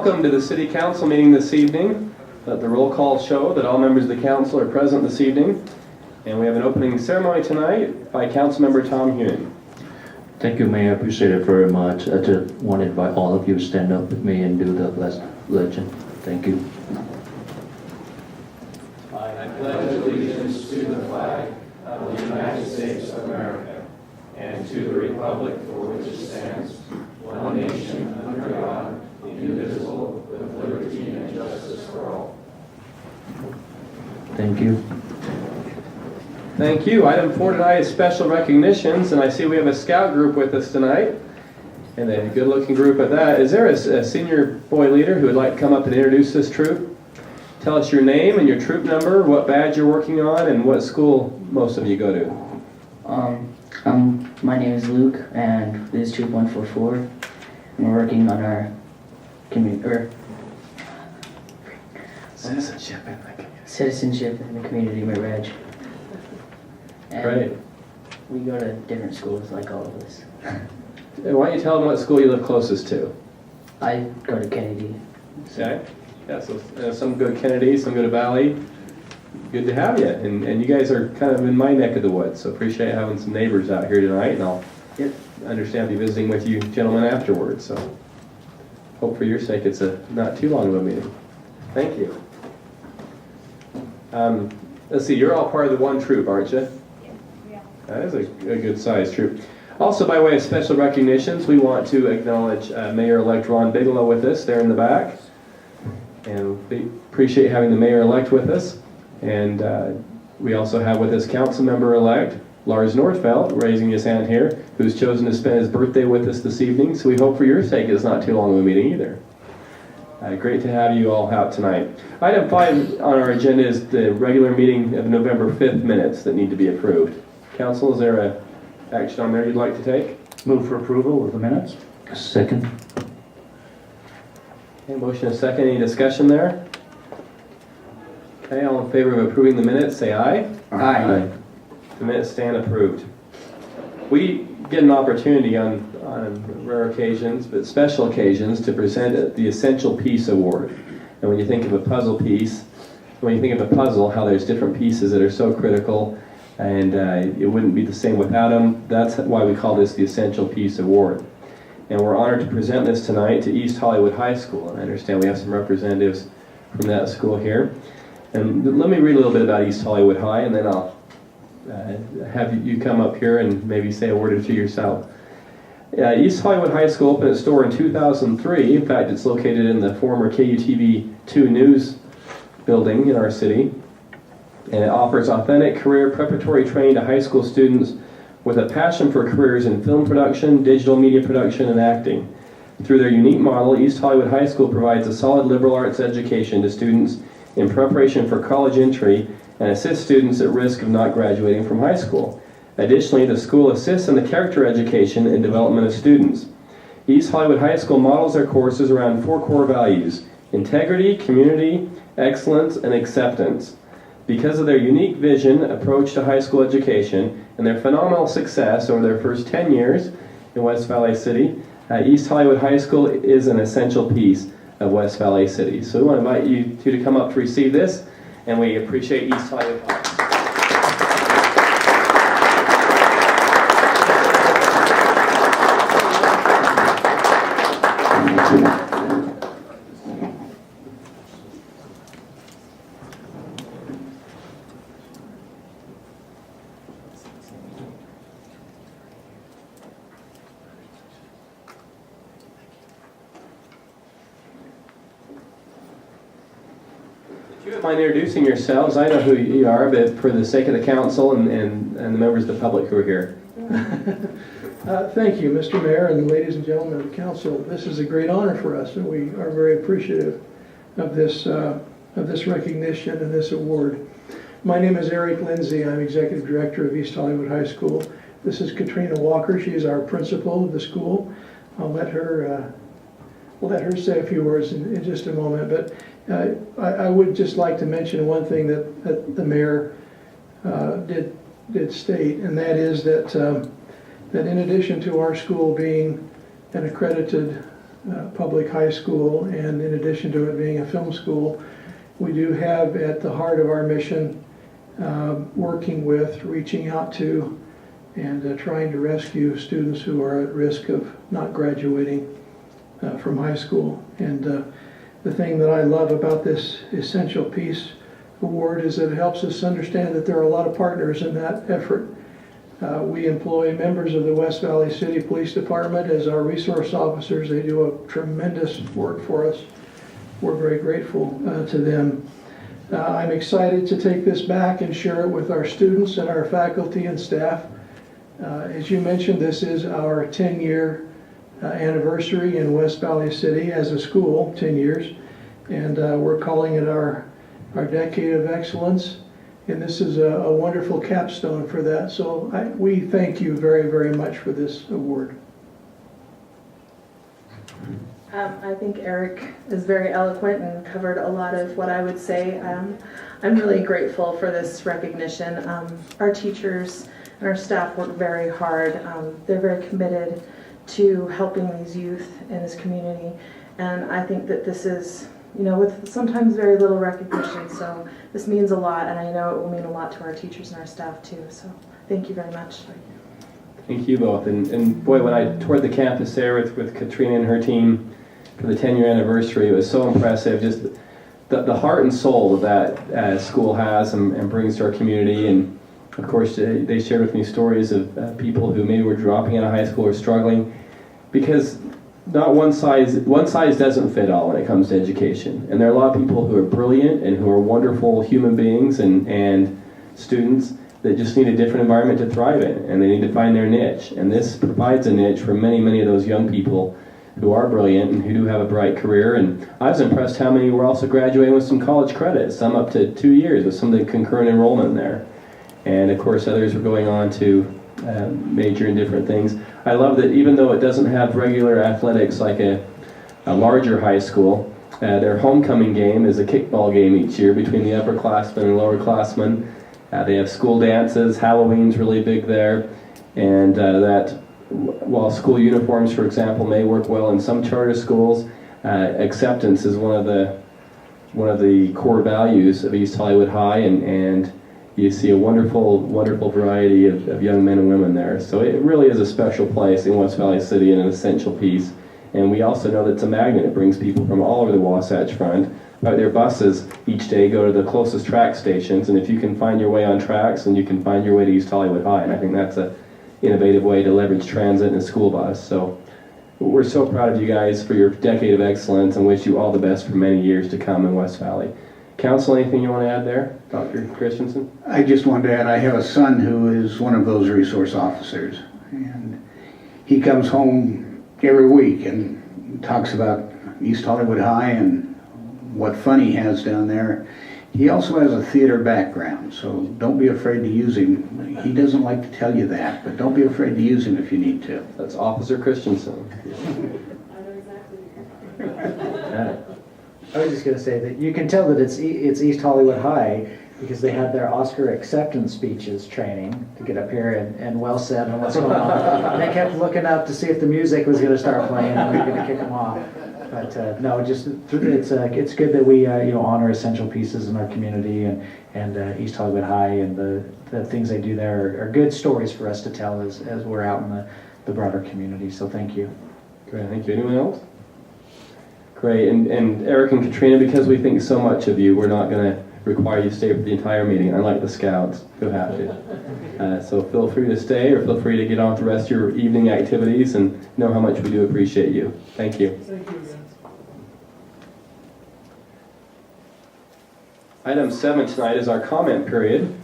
welcome to the City Council meeting this evening. Let the roll call show that all members of the council are present this evening. And we have an opening ceremony tonight by Councilmember Tom Hune. Thank you, Mayor. I appreciate it very much. I just want to invite all of you to stand up with me and do the Pledge. Thank you. I pledge allegiance to the flag of the United States of America and to the republic for which it stands, one nation under God, indivisible, with liberty and justice for all. Thank you. Thank you. Item 4 tonight is special recognitions, and I see we have a scout group with us tonight, and a good-looking group at that. Is there a senior boy leader who would like to come up and introduce this troop? Tell us your name and your troop number, what badge you're working on, and what school most of you go to. My name is Luke, and this is Troop 144, and we're working on our citizenship in the community, my badge. And Great. we go to different schools like all of us. Why don't you tell them what school you live closest to? I go to Kennedy. Okay. Yeah, so some go to Kennedy, some go to Valley. Good to have you. And you guys are kind of in my neck of the woods, so appreciate having some neighbors out here tonight, and I'll understand be visiting with you gentlemen afterwards. So hope for your sake it's not too long of a meeting. Thank you. Let's see, you're all part of the one troop, aren't you? Yeah. That is a good sized troop. Also, by way of special recognitions, we want to acknowledge Mayor-elect Ron Bigelow with us there in the back. And we appreciate having the mayor-elect with us. And we also have with us Councilmember-elect Lars Northfelt, raising his hand here, who's chosen to spend his birthday with us this evening. So we hope for your sake it's not too long of a meeting either. Great to have you all out tonight. Item 5 on our agenda is the regular meeting of November 5th minutes that need to be approved. Council, is there a action on there you'd like to take? Move for approval of the minutes. Second. Okay, motion is second. Any discussion there? Okay, all in favor of approving the minutes, say aye. Aye. The minutes stand approved. We get an opportunity on rare occasions, but special occasions, to present the Essential Piece Award. And when you think of a puzzle piece, when you think of a puzzle, how there's different pieces that are so critical, and it wouldn't be the same without them. That's why we call this the Essential Piece Award. And we're honored to present this tonight to East Hollywood High School. And I understand we have some representatives from that school here. And let me read a little bit about East Hollywood High, and then I'll have you come up here and maybe say a word or two yourself. East Hollywood High School opened its door in 2003. In fact, it's located in the former KUTV 2 News building in our city. And it offers authentic career preparatory training to high school students with a passion for careers in film production, digital media production, and acting. Through their unique model, East Hollywood High School provides a solid liberal arts education to students in preparation for college entry and assists students at risk of not graduating from high school. Additionally, the school assists in the character education and development of students. East Hollywood High School models their courses around 4 core values: integrity, community, excellence, and acceptance. Because of their unique vision, approach to high school education, and their phenomenal success over their first 10 years in West Valley City, East Hollywood High School is an essential piece of West Valley City. So we want to invite you two to come up to receive this, and we appreciate East Hollywood High. If you don't mind introducing yourselves, I know who you are, but for the sake of the council and the members of the public who are here. Thank you, Mr. Mayor and ladies and gentlemen of the council. This is a great honor for us, and we are very appreciative of this recognition and this award. My name is Eric Lindsay. I'm Executive Director of East Hollywood High School. This is Katrina Walker. She is our principal of the school. I'll let her say a few words in just a moment, but I would just like to mention one thing that the mayor did state, and that is that in addition to our school being an accredited public high school, and in addition to it being a film school, we do have at the heart of our mission working with, reaching out to, and trying to rescue students who are at risk of not graduating from high school. And the thing that I love about this Essential Peace Award is that it helps us understand that there are a lot of partners in that effort. We employ members of the West Valley City Police Department as our resource officers. They do a tremendous work for us. We're very grateful to them. I'm excited to take this back and share it with our students and our faculty and staff. As you mentioned, this is our 10-year anniversary in West Valley City as a school, 10 years, and we're calling it our Decade of Excellence, and this is a wonderful capstone for that. So we thank you very, very much for this award. I think Eric is very eloquent and covered a lot of what I would say. I'm really grateful for this recognition. Our teachers and our staff work very hard. They're very committed to helping these youth in this community, and I think that this is, with sometimes very little recognition, so this means a lot, and I know it will mean a lot to our teachers and our staff too, so thank you very much. Thank you both. And boy, when I toured the campus there with Katrina and her team for the 10-year anniversary, it was so impressive, just the heart and soul that school has and brings to our community. And of course, they shared with me stories of people who maybe were dropping out of high school or struggling, because not one size doesn't fit all when it comes to education. And there are a lot of people who are brilliant and who are wonderful human beings and students that just need a different environment to thrive in, and they need to find their niche. And this provides a niche for many, many of those young people who are brilliant and who do have a bright career. And I was impressed how many were also graduating with some college credits, some up to 2 years with some of the concurrent enrollment there. And of course others were going on to major in different things. I love that even though it doesn't have regular athletics like a larger high school, their homecoming game is a kickball game each year between the upperclassmen and lowerclassmen. They have school dances. Halloween's really big there, and that while school uniforms, for example, may work well in some charter schools, acceptance is one of the core values of East Hollywood High, and you see a wonderful variety of young men and women there. So it really is a special place in West Valley City and an essential piece. And we also know that it's a magnet. It brings people from all over the Wasatch Front. Their buses each day go to the closest track stations, and if you can find your way on tracks, then you can find your way to East Hollywood High. And I think that's an innovative way to leverage transit and a school bus. So we're so proud of you guys for your decade of excellence and wish you all the best for many years to come in West Valley. Council, anything you want to add there, Dr. Christensen? I just wanted to add, I have a son who is one of those resource officers, and he comes home every week and talks about East Hollywood High and what fun he has down there. He also has a theater background, so don't be afraid to use him. He doesn't like to tell you that, but don't be afraid to use him if you need to. That's Officer Christensen. I know exactly. I was just going to say that you can tell that it's East Hollywood High because they had their Oscar acceptance speeches training to get up here and well said on what's going on. And they kept looking up to see if the music was going to start playing and we were going to kick them off. But no, just it's good that we honor essential pieces in our community and East Hollywood High, and the things they do there are good stories for us to tell as we're out in the broader community. So thank you. Great, thank you. Anyone else? Great, and Eric and Katrina, because we think so much of you, we're not going to require you to stay for the entire meeting, unlike the Scouts who have to. So feel free to stay, or feel free to get on with the rest of your evening activities, and know how much we do appreciate you. Thank you. Thank you, guys. Item 7 tonight is our comment period,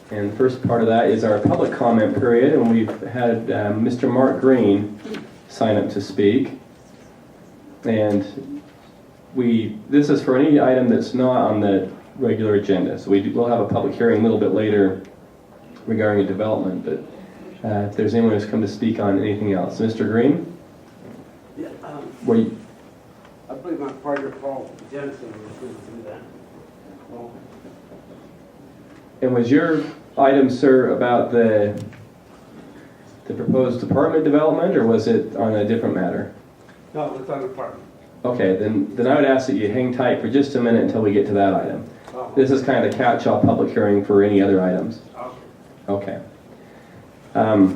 and the first part of that is our public comment period, and we've had Mr. Mark Green sign up to speak. And this is for any item that's not on the regular agenda. So we'll have a public hearing a little bit later regarding a development, but if there's anyone who's come to speak on anything else. Mr. Green? Yeah, I believe my partner Paul Jensen was going to do that. Well, And was your item, sir, about the proposed apartment development, or was it on a different matter? No, it's on apartment. Okay, then I would ask that you hang tight for just a minute until we get to that item. This is kind of the catch-all public hearing for any other items. Okay. Okay.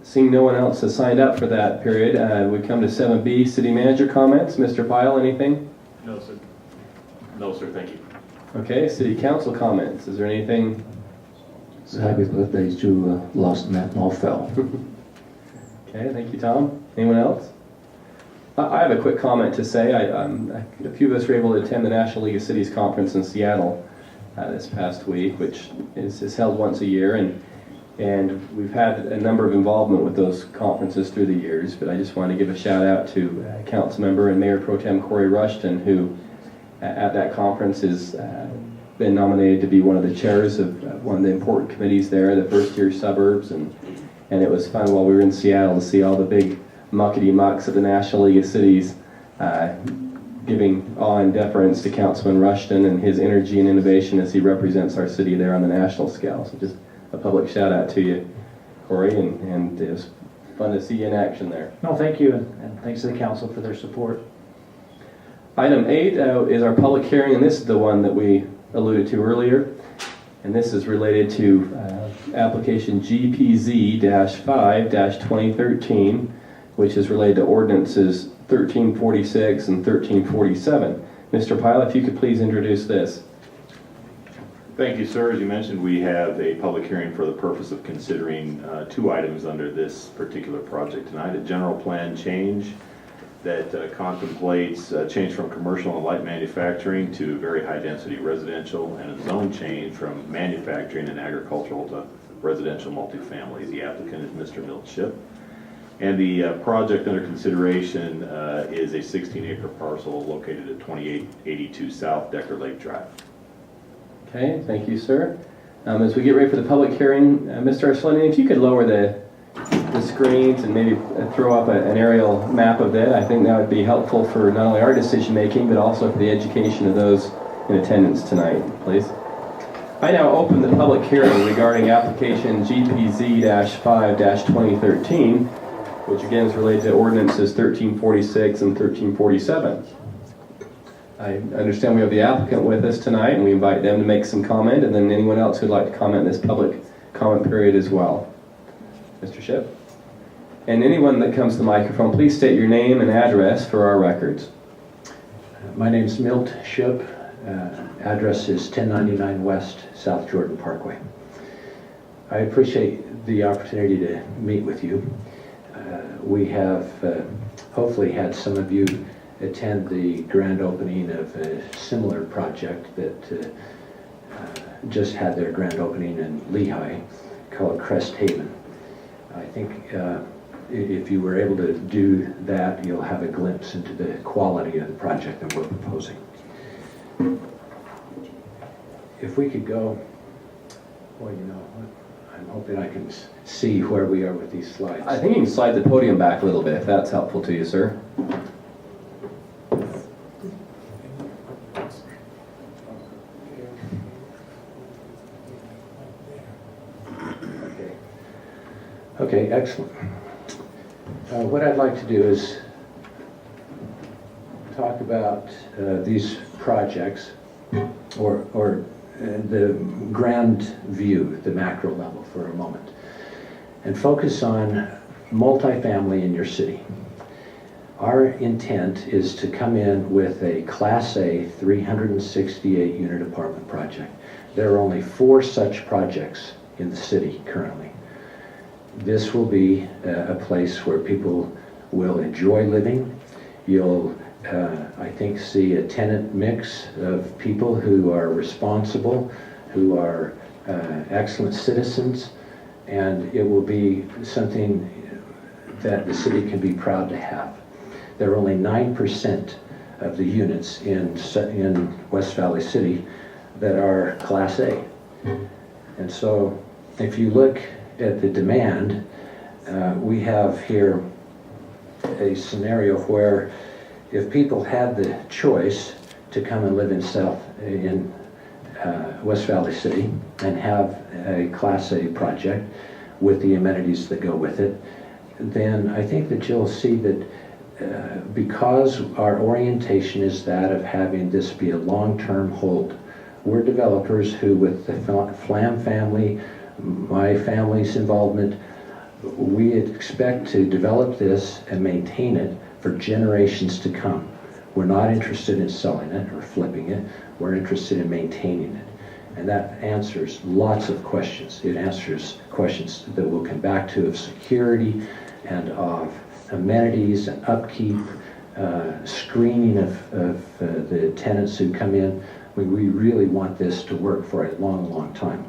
Seeing no one else has signed up for that period, we come to 7B, city manager comments. Mr. Pyle, anything? No, sir. No, sir, thank you. Okay, city council comments. Is there anything? Happy birthday to Lost Matt Morfell. Okay, thank you, Tom. Anyone else? I have a quick comment to say. A few of us were able to attend the National League of Cities Conference in Seattle this past week, which is held once a year, and we've had a number of involvement with those conferences through the years, but I just want to give a shout out to Council Member and Mayor Pro Tem Corey Rushton, who at that conference has been nominated to be one of the chairs of one of the important committees there, the first-tier suburbs, and it was fun while we were in Seattle to see all the big muckety-mucks of the National League of Cities giving awe and deference to Councilman Rushton and his energy and innovation as he represents our city there on the national scale. So just a public shout out to you, Corey, and it was fun to see you in action there. No, thank you, and thanks to the council for their support. Item 8 is our public hearing, and this is the one that we alluded to earlier, and this is related to application GPZ-5-2013, which is related to ordinances 1346 and 1347. Mr. Pyle, if you could please introduce this. Thank you, sir. As you mentioned, we have a public hearing for the purpose of considering two items under this particular project tonight. A general plan change that contemplates change from commercial and light manufacturing to very high-density residential, and a zone change from manufacturing and agricultural to residential multifamily. The applicant is Mr. Milt Ship. And the project under consideration is a 16-acre parcel located at 2882 South Decker Lake Drive. Okay, thank you, sir. As we get ready for the public hearing, Mr. Arcelini, if you could lower the screens and maybe throw up an aerial map of that, I think that would be helpful for not only our decision making, but also for the education of those in attendance tonight, please. I now open the public hearing regarding application GPZ-5-2013, which again is related to ordinances 1346 and 1347. I understand we have the applicant with us tonight, and we invite them to make some comment, and then anyone else who'd like to comment in this public comment period as well. Mr. Ship? And anyone that comes to the microphone, please state your name and address for our records. My name's Milt Ship. Address is 1099 West South Jordan Parkway. I appreciate the opportunity to meet with you. We have hopefully had some of you attend the grand opening of a similar project that just had their grand opening in Lehigh called Crest Haven. I think if you were able to do that, you'll have a glimpse into the quality of the project that we're proposing. If we could go, well, you know, I'm hoping I can see where we are with these slides. I think you can slide the podium back a little bit if that's helpful to you, sir. Okay, excellent. What I'd like to do is talk about these projects, or the grand view, the macro level for a moment, and focus on multifamily in your city. Our intent is to come in with a Class A 368 unit apartment project. There are only 4 such projects in the city currently. This will be a place where people will enjoy living. You'll, I think, see a tenant mix of people who are responsible, who are excellent citizens, and it will be something that the city can be proud to have. There are only 9% of the units in West Valley City that are Class A. And so if you look at the demand, we have here a scenario where if people had the choice to come and live in West Valley City and have a Class A project with the amenities that go with it, then I think that you'll see that because our orientation is that of having this be a long-term hold, we're developers who, with the Flam family, my family's involvement, we expect to develop this and maintain it for generations to come. We're not interested in selling it or flipping it. We're interested in maintaining it. And that answers lots of questions. It answers questions that we'll come back to of security and of amenities and upkeep, screening of the tenants who come in. We really want this to work for a long, long time.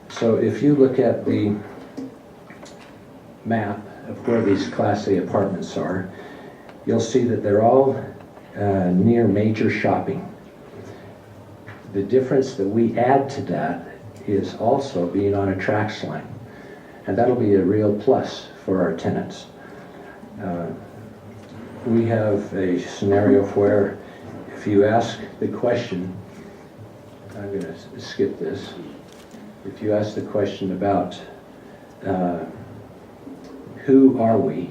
So if you look at the map of where these Class A apartments are, you'll see that they're all near major shopping. The difference that we add to that is also being on a tracks line, and that'll be a real plus for our tenants. We have a scenario where if you ask the question, I'm going to skip this, if you ask the question about who are we,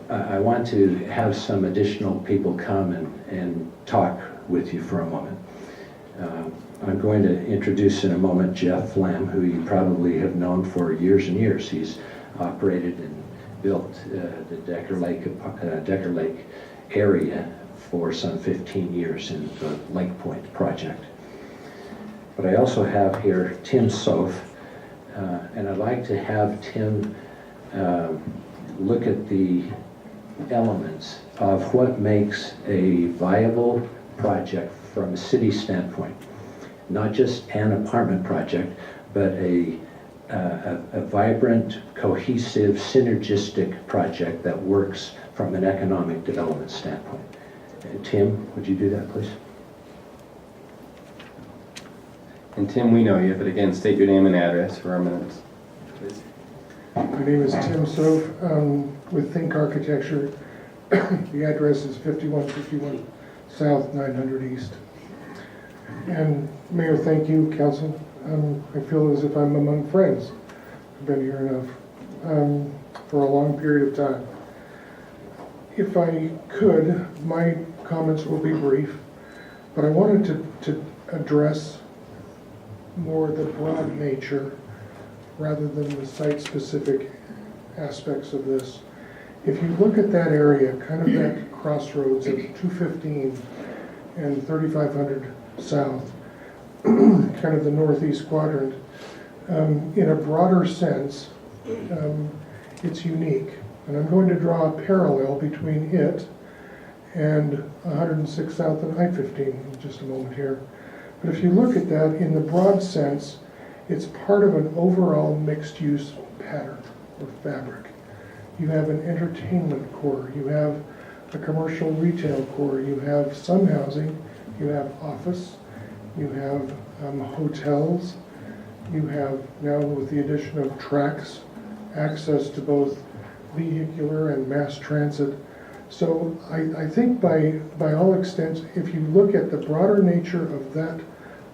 I want to have some additional people come and talk with you for a moment. I'm going to introduce in a moment Jeff Flam, who you probably have known for years and years. He's operated and built the Decker Lake area for some 15 years in the Lake Point project. But I also have here Tim Soph, and I'd like to have Tim look at the elements of what makes a viable project from a city standpoint. Not just an apartment project, but a vibrant, cohesive, synergistic project that works from an economic development standpoint. Tim, would you do that, please? And Tim, we know you, but again, state your name and address for our minutes, please. My name is Tim Soph with Think Architecture. The address is 5151 South 900 East. And Mayor, thank you, Council. I feel as if I'm among friends. I've been here enough for a long period of time. If I could, my comments will be brief, but I wanted to address more the broad nature rather than the site-specific aspects of this. If you look at that area, kind of that crossroads of 215 and 3500 South, kind of the northeast quadrant, in a broader sense, it's unique. And I'm going to draw a parallel between it and 106 South and I-15 in just a moment here. But if you look at that in the broad sense, it's part of an overall mixed-use pattern or fabric. You have an entertainment core, you have a commercial retail core, you have some housing, you have office, you have hotels, you have now with the addition of tracks, access to both vehicular and mass transit. So I think by all extents, if you look at the broader nature of that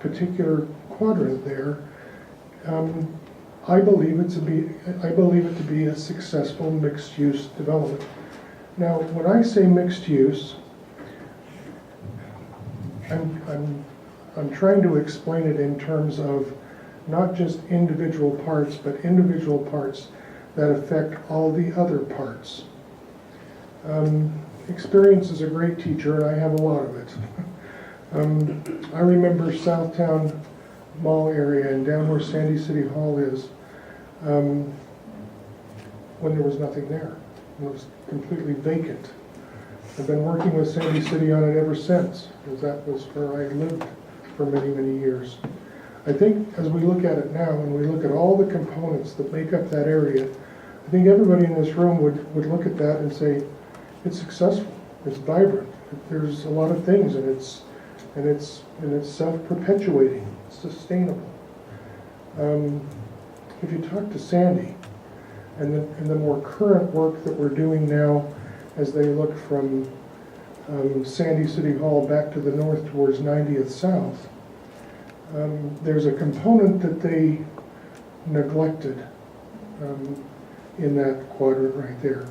particular quadrant there, I believe it to be a successful mixed-use development. Now, when I say mixed use, I'm trying to explain it in terms of not just individual parts, but individual parts that affect all the other parts. Experience is a great teacher, and I have a lot of it. I remember Southtown Mall area and down where Sandy City Hall is, when there was nothing there. It was completely vacant. I've been working with Sandy City on it ever since, because that was where I lived for many, many years. I think as we look at it now, and we look at all the components that make up that area, I think everybody in this room would look at that and say, it's successful, it's vibrant, there's a lot of things, and it's self-perpetuating, it's sustainable. If you talk to Sandy, and the more current work that we're doing now as they look from Sandy City Hall back to the north towards 90th South, there's a component that they neglected. in that quadrant right there.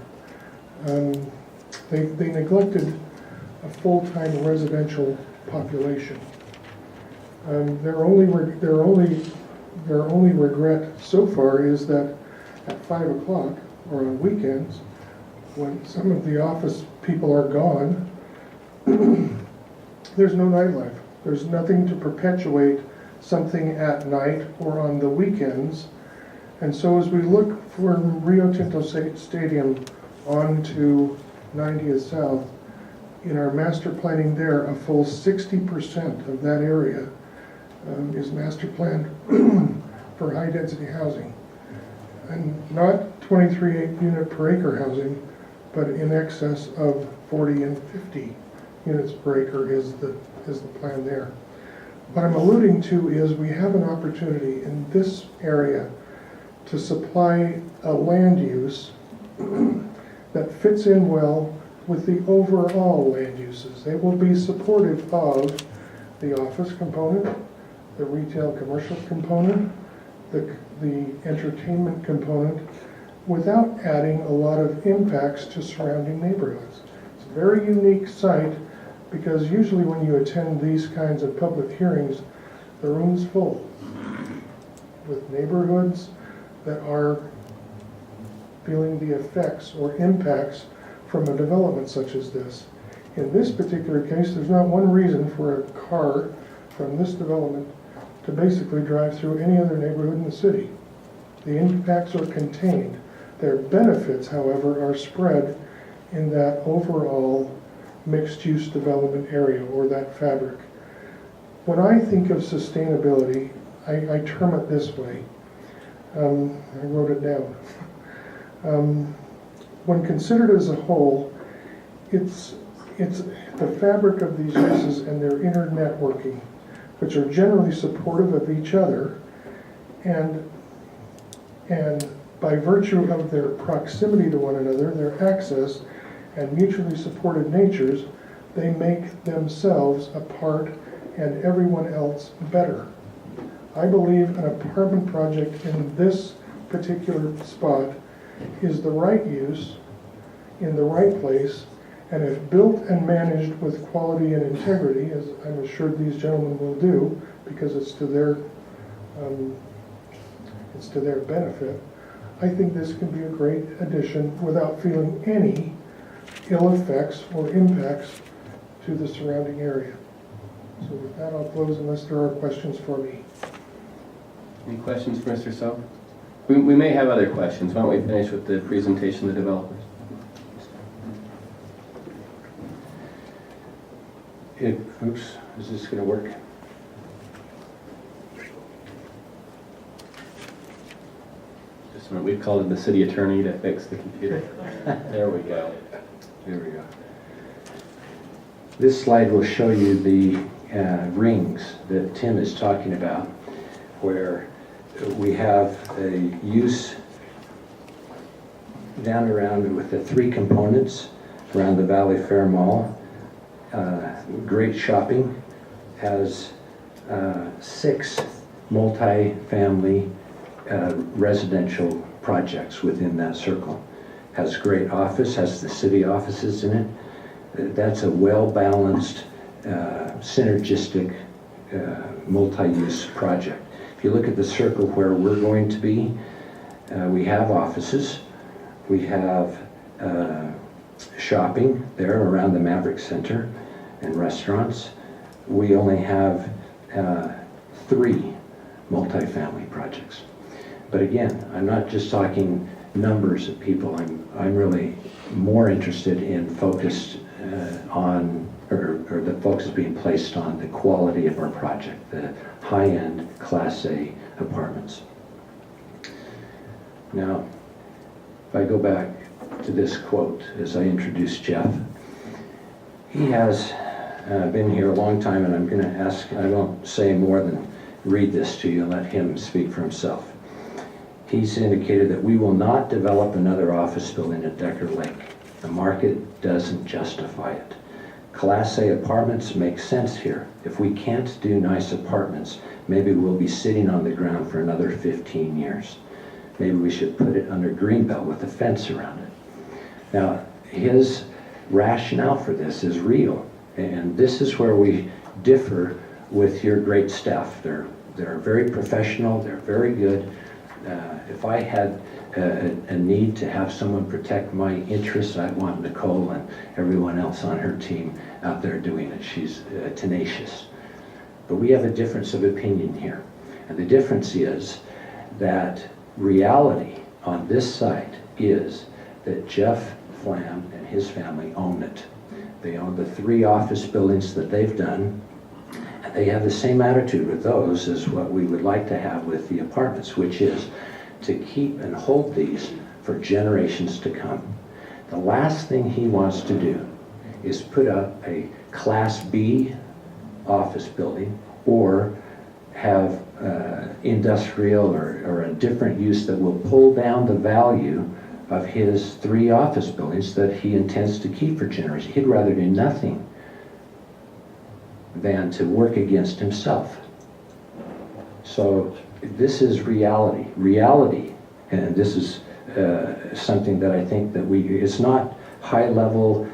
They neglected a full-time residential population. Their only regret so far is that at 5 o'clock or on weekends, when some of the office people are gone, there's no nightlife. There's nothing to perpetuate something at night or on the weekends. And so as we look from Rio Tinto Stadium onto 90th South, in our master planning there, a full 60% of that area is master planned for high-density housing. And not 23 unit per acre housing, but in excess of 40 and 50 units per acre is the plan there. What I'm alluding to is we have an opportunity in this area to supply a land use that fits in well with the overall land uses. They will be supportive of the office component, the retail commercial component, the entertainment component, without adding a lot of impacts to surrounding neighborhoods. It's a very unique site because usually when you attend these kinds of public hearings, the room's full with neighborhoods that are feeling the effects or impacts from a development such as this. In this particular case, there's not one reason for a car from this development to basically drive through any other neighborhood in the city. The impacts are contained. Their benefits, however, are spread in that overall mixed-use development area or that fabric. When I think of sustainability, I term it this way. I wrote it down. When considered as a whole, it's the fabric of these uses and their internetworking, which are generally supportive of each other, and by virtue of their proximity to one another, their access, and mutually supported natures, they make themselves a part and everyone else better. I believe an apartment project in this particular spot is the right use, in the right place, and if built and managed with quality and integrity, as I'm assured these gentlemen will do, because it's to their benefit, I think this can be a great addition without feeling any ill effects or impacts to the surrounding area. So with that, I'll close unless there are questions for me. Any questions for Mr. Selk? We may have other questions. Why don't we finish with the presentation of the developers? Oops, is this going to work? Just a minute. We've called in the city attorney to fix the computer. There we go. There we go. This slide will show you the rings that Tim is talking about, where we have a use down around with the 3 components around the Valley Fair Mall. Great shopping, has 6 multi-family residential projects within that circle. Has great office, has the city offices in it. That's a well-balanced, synergistic, multi-use project. If you look at the circle where we're going to be, we have offices, we have shopping there around the Maverick Center and restaurants. We only have 3 multifamily projects. But again, I'm not just talking numbers of people. I'm really more interested in focused on, or the focus being placed on the quality of our project, the high-end Class A apartments. Now, if I go back to this quote as I introduced Jeff, he has been here a long time, and I'm going to ask, I won't say more than read this to you and let him speak for himself. He's indicated that we will not develop another office building at Decker Lake. The market doesn't justify it. Class A apartments make sense here. If we can't do nice apartments, maybe we'll be sitting on the ground for another 15 years. maybe we should put it under greenbelt with a fence around it. Now, his rationale for this is real, and this is where we differ with your great staff. They're very professional, they're very good. If I had a need to have someone protect my interests, I'd want Nicole and everyone else on her team out there doing it. She's tenacious. But we have a difference of opinion here. And the difference is that reality on this site is that Jeff Flam and his family own it. They own the 3 office buildings that they've done. And they have the same attitude with those as what we would like to have with the apartments, which is to keep and hold these for generations to come. The last thing he wants to do is put up a Class B office building or have industrial or a different use that will pull down the value of his 3 office buildings that he intends to keep for generations. He'd rather do nothing than to work against himself. So this is reality. Reality, and this is something that I think that it's not high-level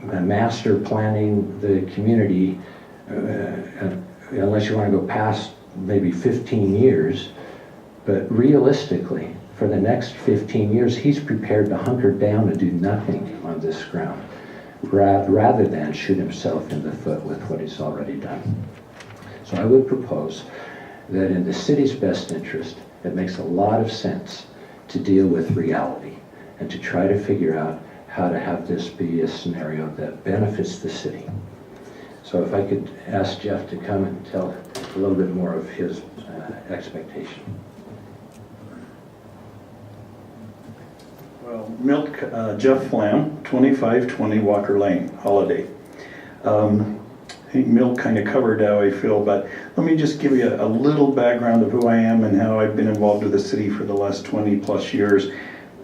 master planning the community unless you want to go past maybe 15 years, but realistically, for the next 15 years, he's prepared to hunker down and do nothing on this ground, rather than shoot himself in the foot with what he's already done. So I would propose that in the city's best interest, it makes a lot of sense to deal with reality and to try to figure out how to have this be a scenario that benefits the city. So if I could ask Jeff to come and tell a little bit more of his expectation. Well, Milk, Jeff Flam, 2520 Walker Lane, Holiday. I think Milk kind of covered how I feel, but let me just give you a little background of who I am and how I've been involved with the city for the last 20 plus years.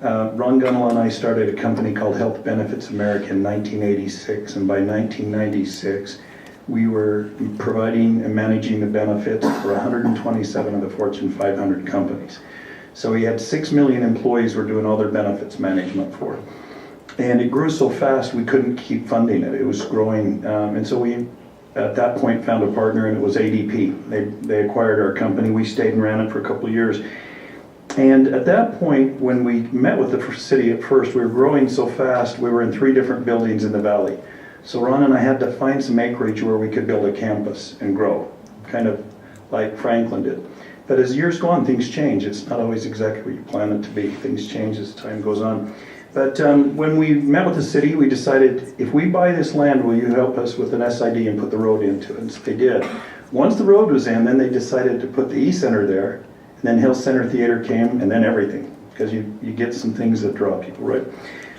Ron Gunnell and I started a company called Health Benefits America in 1986, and by 1996, we were providing and managing the benefits for 127 of the Fortune 500 companies. So we had 6 million employees we're doing all their benefits management for. And it grew so fast we couldn't keep funding it. It was growing, and so we, at that point, found a partner, and it was ADP. They acquired our company. We stayed and ran it for a couple of years. And at that point, when we met with the city at first, we were growing so fast, we were in 3 different buildings in the valley. So Ron and I had to find some acreage where we could build a campus and grow, kind of like Franklin did. But as years go on, things change. It's not always exactly what you plan it to be. Things change as time goes on. But when we met with the city, we decided, if we buy this land, will you help us with an SID and put the road into it? And so they did. Once the road was in, then they decided to put the E-Center there, and then Hill Center Theater came, and then everything, because you get some things that draw people, right?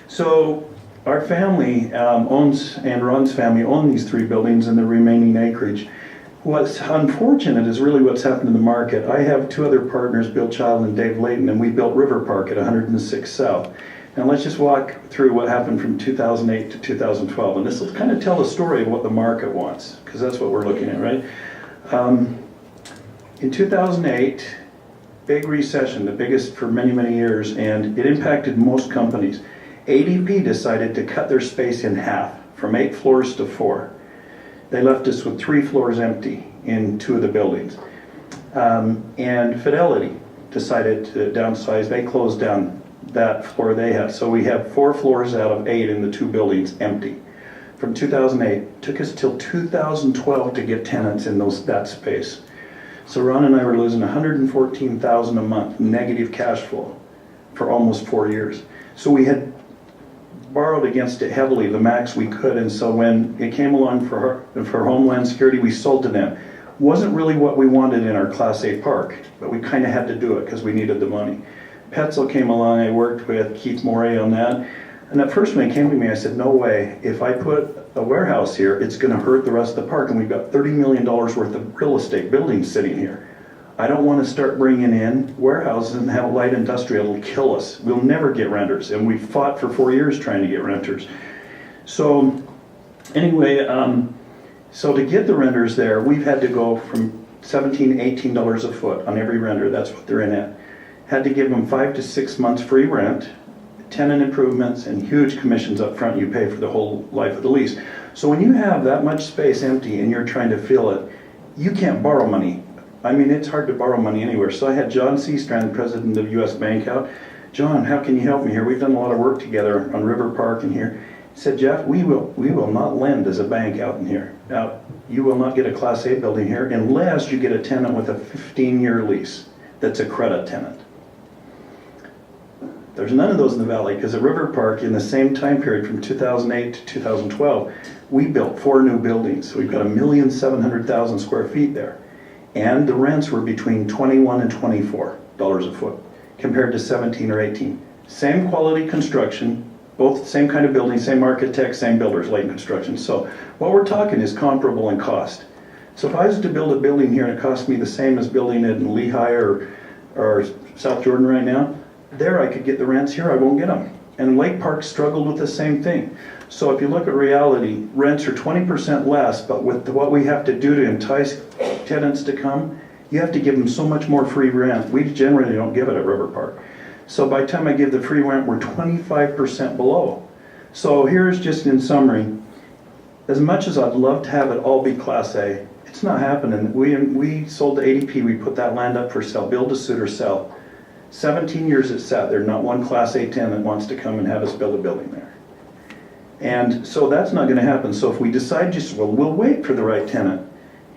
So our family owns, and Ron's family own these 3 buildings and the remaining acreage. What's unfortunate is really what's happened in the market. I have 2 other partners, Bill Child and Dave Layton, and we built River Park at 106 South. Now let's just walk through what happened from 2008 to 2012, and this will kind of tell the story of what the market wants, because that's what we're looking at, right? In 2008, big recession, the biggest for many, many years, and it impacted most companies. ADP decided to cut their space in half, from 8 floors to 4. They left us with 3 floors empty in 2 of the buildings. And Fidelity decided to downsize. They closed down that floor they have. So we have 4 floors out of 8 in the 2 buildings empty. From 2008, took us till 2012 to get tenants in that space. So Ron and I were losing $114,000 a month negative cash flow for almost 4 years. So we had borrowed against it heavily, the max we could, and so when it came along for Homeland Security, we sold to them. Wasn't really what we wanted in our Class A park, but we kind of had to do it because we needed the money. Petzel came along, I worked with Keith Morey on that, and at first when he came to me, I said, no way, if I put a warehouse here, it's going to hurt the rest of the park, and we've got $30 million worth of real estate buildings sitting here. I don't want to start bringing in warehouses and have light industrial. It'll kill us. We'll never get renters, and we fought for 4 years trying to get renters. So anyway, so to get the renters there, we've had to go from $17, $18 a foot on every renter. That's what they're in at. had to give them 5 to 6 months free rent, tenant improvements, and huge commissions up front you pay for the whole life of the lease. So when you have that much space empty and you're trying to fill it, you can't borrow money. I mean, it's hard to borrow money anywhere. So I had John Seastrand, president of US Bank, out. John, how can you help me here? We've done a lot of work together on River Park and here. He said, Jeff, we will not lend as a bank out in here. Now, you will not get a Class A building here unless you get a tenant with a 15-year lease that's a credit tenant. There's none of those in the valley because at River Park, in the same time period from 2008 to 2012, we built 4 new buildings. We've got 1,700,000 square feet there. And the rents were between $21 and $24 a foot compared to 17 or 18. Same quality construction, both same kind of building, same architect, same builders, Layton Construction. So what we're talking is comparable in cost. So if I was to build a building here and it cost me the same as building it in Lehigh or South Jordan right now, there I could get the rents, here I won't get them. And Lake Park struggled with the same thing. So if you look at reality, rents are 20% less, but with what we have to do to entice tenants to come, you have to give them so much more free rent. We generally don't give it at River Park. So by the time I give the free rent, we're 25% below. So here's just in summary, as much as I'd love to have it all be Class A, it's not happening. We sold to ADP, we put that land up for sale, build to suit or sell. 17 years it sat there, not one Class A tenant wants to come and have us build a building there. And so that's not going to happen. So if we decide just, well, we'll wait for the right tenant,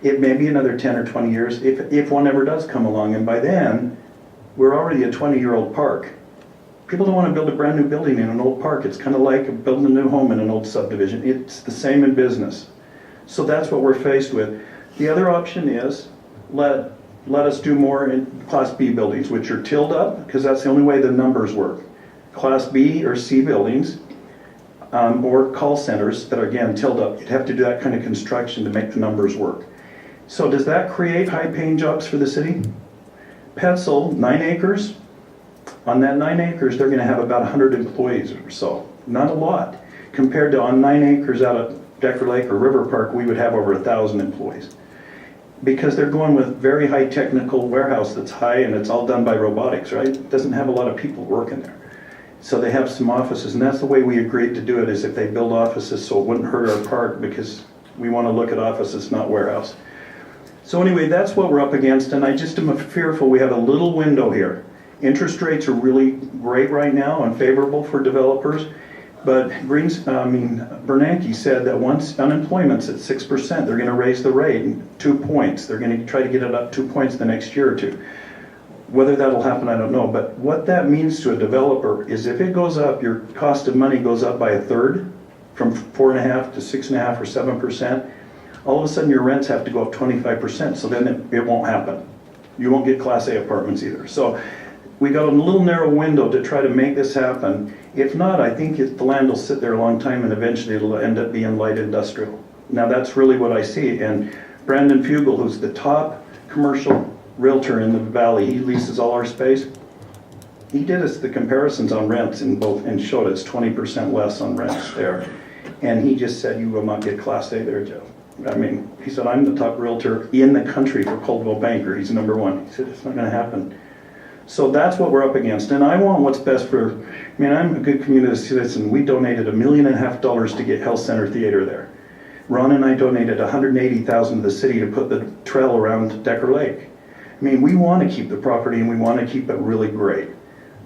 it may be another 10 or 20 years if one ever does come along. And by then, we're already a 20-year-old park. People don't want to build a brand new building in an old park. It's kind of like building a new home in an old subdivision. It's the same in business. So that's what we're faced with. The other option is let us do more in Class B buildings, which are tilled up, because that's the only way the numbers work. Class B or C buildings, or call centers that are, again, tilled up. You'd have to do that kind of construction to make the numbers work. So does that create high-paying jobs for the city? Petzl, 9 acres. On that 9 acres, they're going to have about 100 employees or so. Not a lot. Compared to on 9 acres out at Decker Lake or River Park, we would have over 1,000 employees. Because they're going with very high technical warehouse that's high and it's all done by robotics, right? It doesn't have a lot of people working there. So they have some offices, and that's the way we agreed to do it, is if they build offices so it wouldn't hurt our park, because we want to look at offices, not warehouse. So anyway, that's what we're up against, and I just am fearful we have a little window here. Interest rates are really great right now and favorable for developers, but Bernanke said that once unemployment's at 6%, they're going to raise the rate 2 points. They're going to try to get it up 2 points the next year or two. Whether that'll happen, I don't know, but what that means to a developer is if it goes up, your cost of money goes up by 1/3, from 4.5 to 6.5 or 7%, all of a sudden your rents have to go up 25%, so then it won't happen. You won't get Class A apartments either. So we got a little narrow window to try to make this happen. If not, I think the land will sit there a long time and eventually it'll end up being light industrial. Now that's really what I see, and Brandon Fugel, who's the top commercial realtor in the valley, he leases all our space. He did us the comparisons on rents in both and showed it's 20% less on rents there. And he just said, you will not get Class A there, Joe. I mean, he said, I'm the top realtor in the country for Coldwell Banker. He's #1. He said, it's not going to happen. So that's what we're up against. And I want what's best for, I'm a good community citizen. We donated $1.5 million to get Health Center Theater there. Ron and I donated $180,000 to the city to put the trail around Decker Lake. We want to keep the property and we want to keep it really great.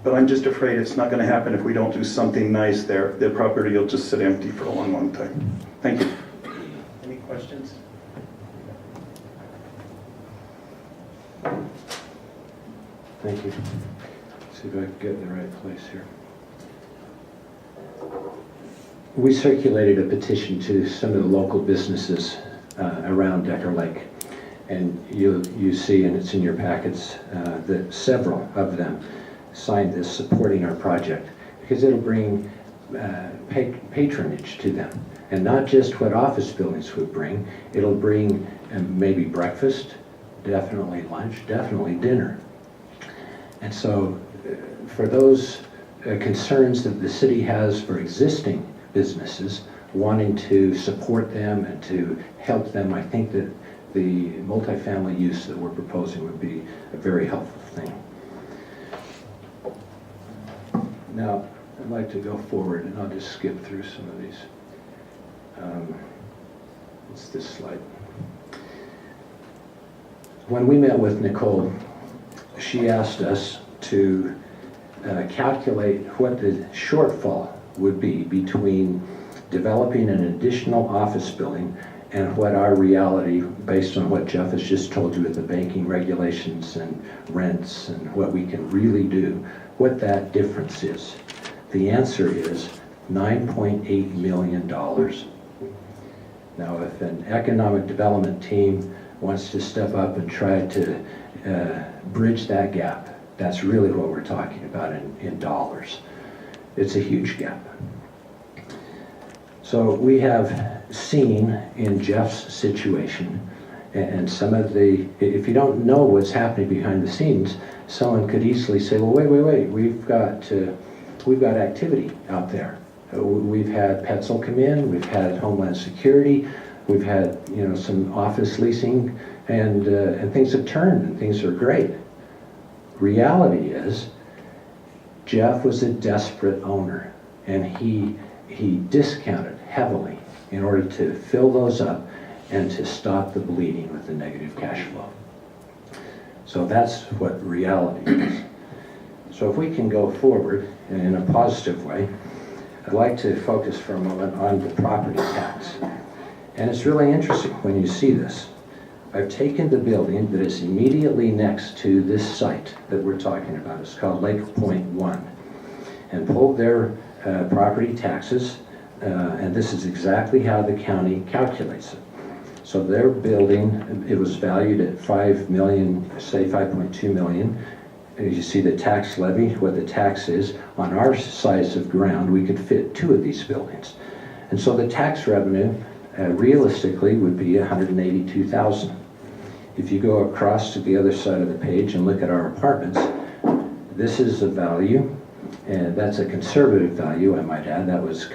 But I'm just afraid it's not going to happen if we don't do something nice there. The property will just sit empty for a long, long time. Thank you. Any questions? Thank you. See if I can get in the right place here. We circulated a petition to some of the local businesses around Decker Lake. And you see, and it's in your packets, that several of them signed this supporting our project because it'll bring patronage to them. And not just what office buildings would bring, it'll bring maybe breakfast, definitely lunch, definitely dinner. And so for those concerns that the city has for existing businesses, wanting to support them and to help them, I think that the multifamily use that we're proposing would be a very helpful thing. Now, I'd like to go forward, and I'll just skip through some of these. It's this slide. When we met with Nicole, she asked us to calculate what the shortfall would be between developing an additional office building and what our reality, based on what Jeff has just told you with the banking regulations and rents and what we can really do, what that difference is. The answer is $9.8 million. Now, if an economic development team wants to step up and try to bridge that gap, that's really what we're talking about in dollars. It's a huge gap. So we have seen in Jeff's situation, and some of the, if you don't know what's happening behind the scenes, someone could easily say, well, wait, we've got activity out there. We've had Petzl come in, we've had Homeland Security, we've had some office leasing, and things have turned and things are great. Reality is, Jeff was a desperate owner, and he discounted heavily in order to fill those up and to stop the bleeding with the negative cash flow. So that's what reality is. So if we can go forward in a positive way, I'd like to focus for a moment on the property tax. And it's really interesting when you see this. I've taken the building that is immediately next to this site that we're talking about. It's called Lake Point 1, and pulled their property taxes, and this is exactly how the county calculates it. So their building, it was valued at $5 million, say $5.2 million. As you see the tax levy, what the tax is, on our size of ground, we could fit 2 of these buildings. And so the tax revenue, realistically, would be $182,000. If you go across to the other side of the page and look at our apartments, this is a value, and that's a conservative value, I might add. That was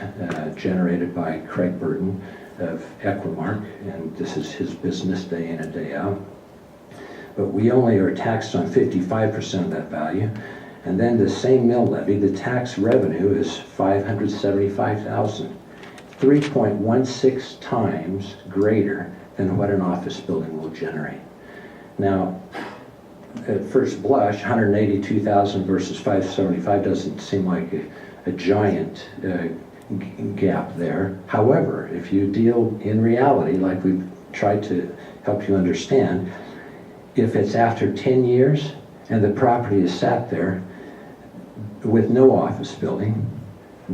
generated by Craig Burton of Equimark, and this is his business day in and day out. But we only are taxed on 55% of that value. And then the same mill levy, the tax revenue is $575,000, 3.16 times greater than what an office building will generate. Now, at first blush, 182,000 versus 575 doesn't seem like a giant gap there. However, if you deal in reality, like we've tried to help you understand, if it's after 10 years and the property is sat there with no office building,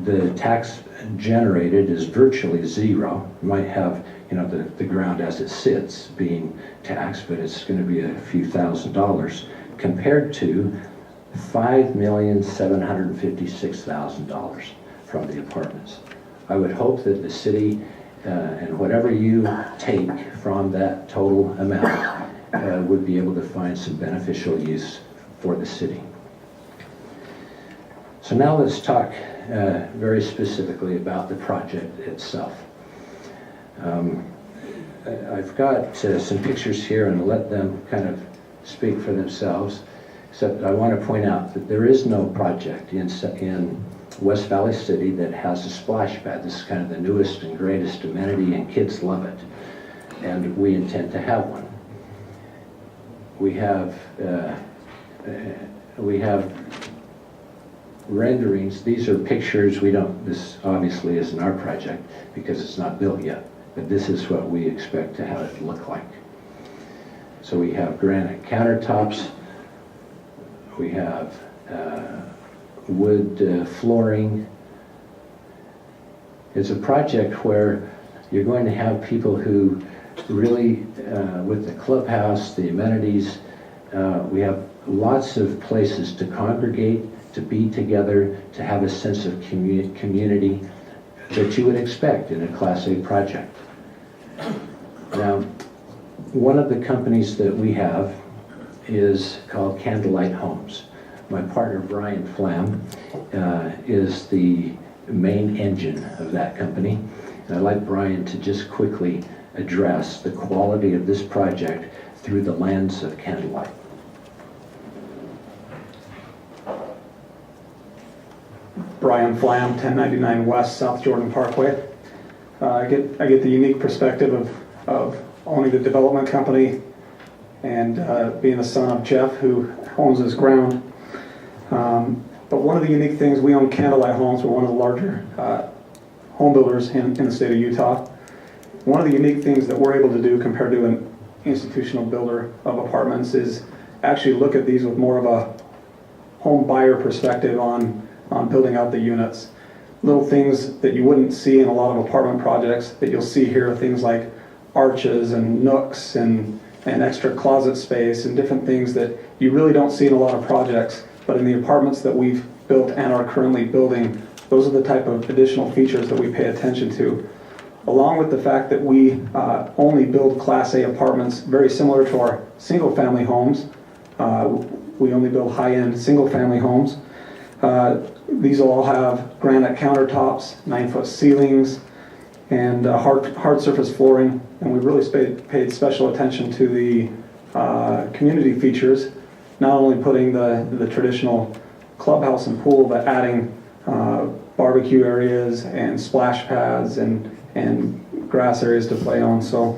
the tax generated is virtually zero. You might have, the ground as it sits being taxed, but it's going to be a few $1,000s compared to $5,756,000 from the apartments. I would hope that the city and whatever you take from that total amount would be able to find some beneficial use for the city. So now let's talk very specifically about the project itself. I've got some pictures here, and I'll let them kind of speak for themselves, except I want to point out that there is no project in West Valley City that has a splash pad. This is kind of the newest and greatest amenity, and kids love it, and we intend to have one. We have renderings. These are pictures. This obviously isn't our project because it's not built yet, but this is what we expect to have it look like. So we have granite countertops. We have wood flooring. It's a project where you're going to have people who really, with the clubhouse, the amenities, we have lots of places to congregate, to be together, to have a sense of community that you would expect in a Class A project. Now, one of the companies that we have is called Candlelight Homes. My partner, Brian Flam, is the main engine of that company. And I'd like Brian to just quickly address the quality of this project through the lens of Candlelight. Brian Flam, 1099 West South Jordan Parkway. I get the unique perspective of owning the development company and being the son of Jeff, who owns this ground. But one of the unique things, we own Candlelight Homes. We're one of the larger home builders in the state of Utah. One of the unique things that we're able to do compared to an institutional builder of apartments is actually look at these with more of a home buyer perspective on building out the units. Little things that you wouldn't see in a lot of apartment projects that you'll see here, things like arches and nooks and extra closet space and different things that you really don't see in a lot of projects. But in the apartments that we've built and are currently building, those are the type of additional features that we pay attention to. Along with the fact that we only build Class A apartments, very similar to our single-family homes. We only build high-end single-family homes. These will all have granite countertops, 9-foot ceilings, and hard surface flooring. And we really paid special attention to the community features, not only putting the traditional clubhouse and pool, but adding barbecue areas and splash pads and grass areas to play on. So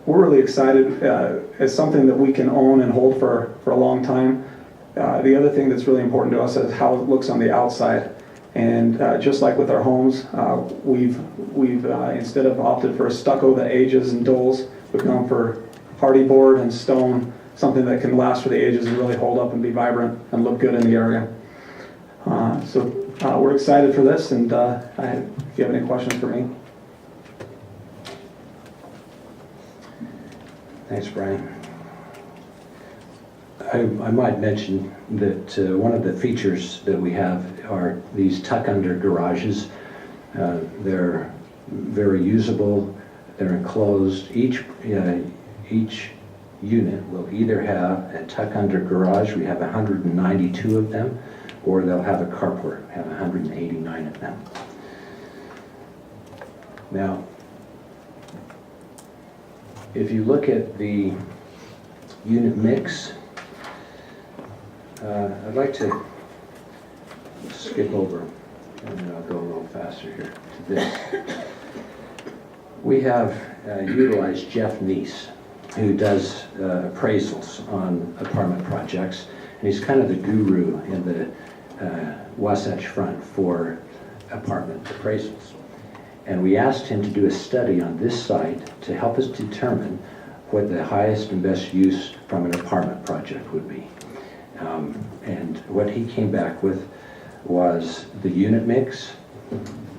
we're really excited. It's something that we can own and hold for a long time. The other thing that's really important to us is how it looks on the outside. And just like with our homes, we've instead of opted for a stucco that ages and dulls, we've gone for hardy board and stone, something that can last for the ages and really hold up and be vibrant and look good in the area. So we're excited for this, and if you have any questions for me. Thanks, Brian. I might mention that one of the features that we have are these tuck-under garages. They're very usable. They're enclosed. Each unit will either have a tuck-under garage. We have 192 of them, or they'll have a carport. We have 189 of them. Now, if you look at the unit mix, I'd like to skip over, and then I'll go a little faster here to this. We have utilized Jeff Neese, who does appraisals on apartment projects, and he's kind of the guru in the Wasatch Front for apartment appraisals. And we asked him to do a study on this site to help us determine what the highest and best use from an apartment project would be. And what he came back with was the unit mix,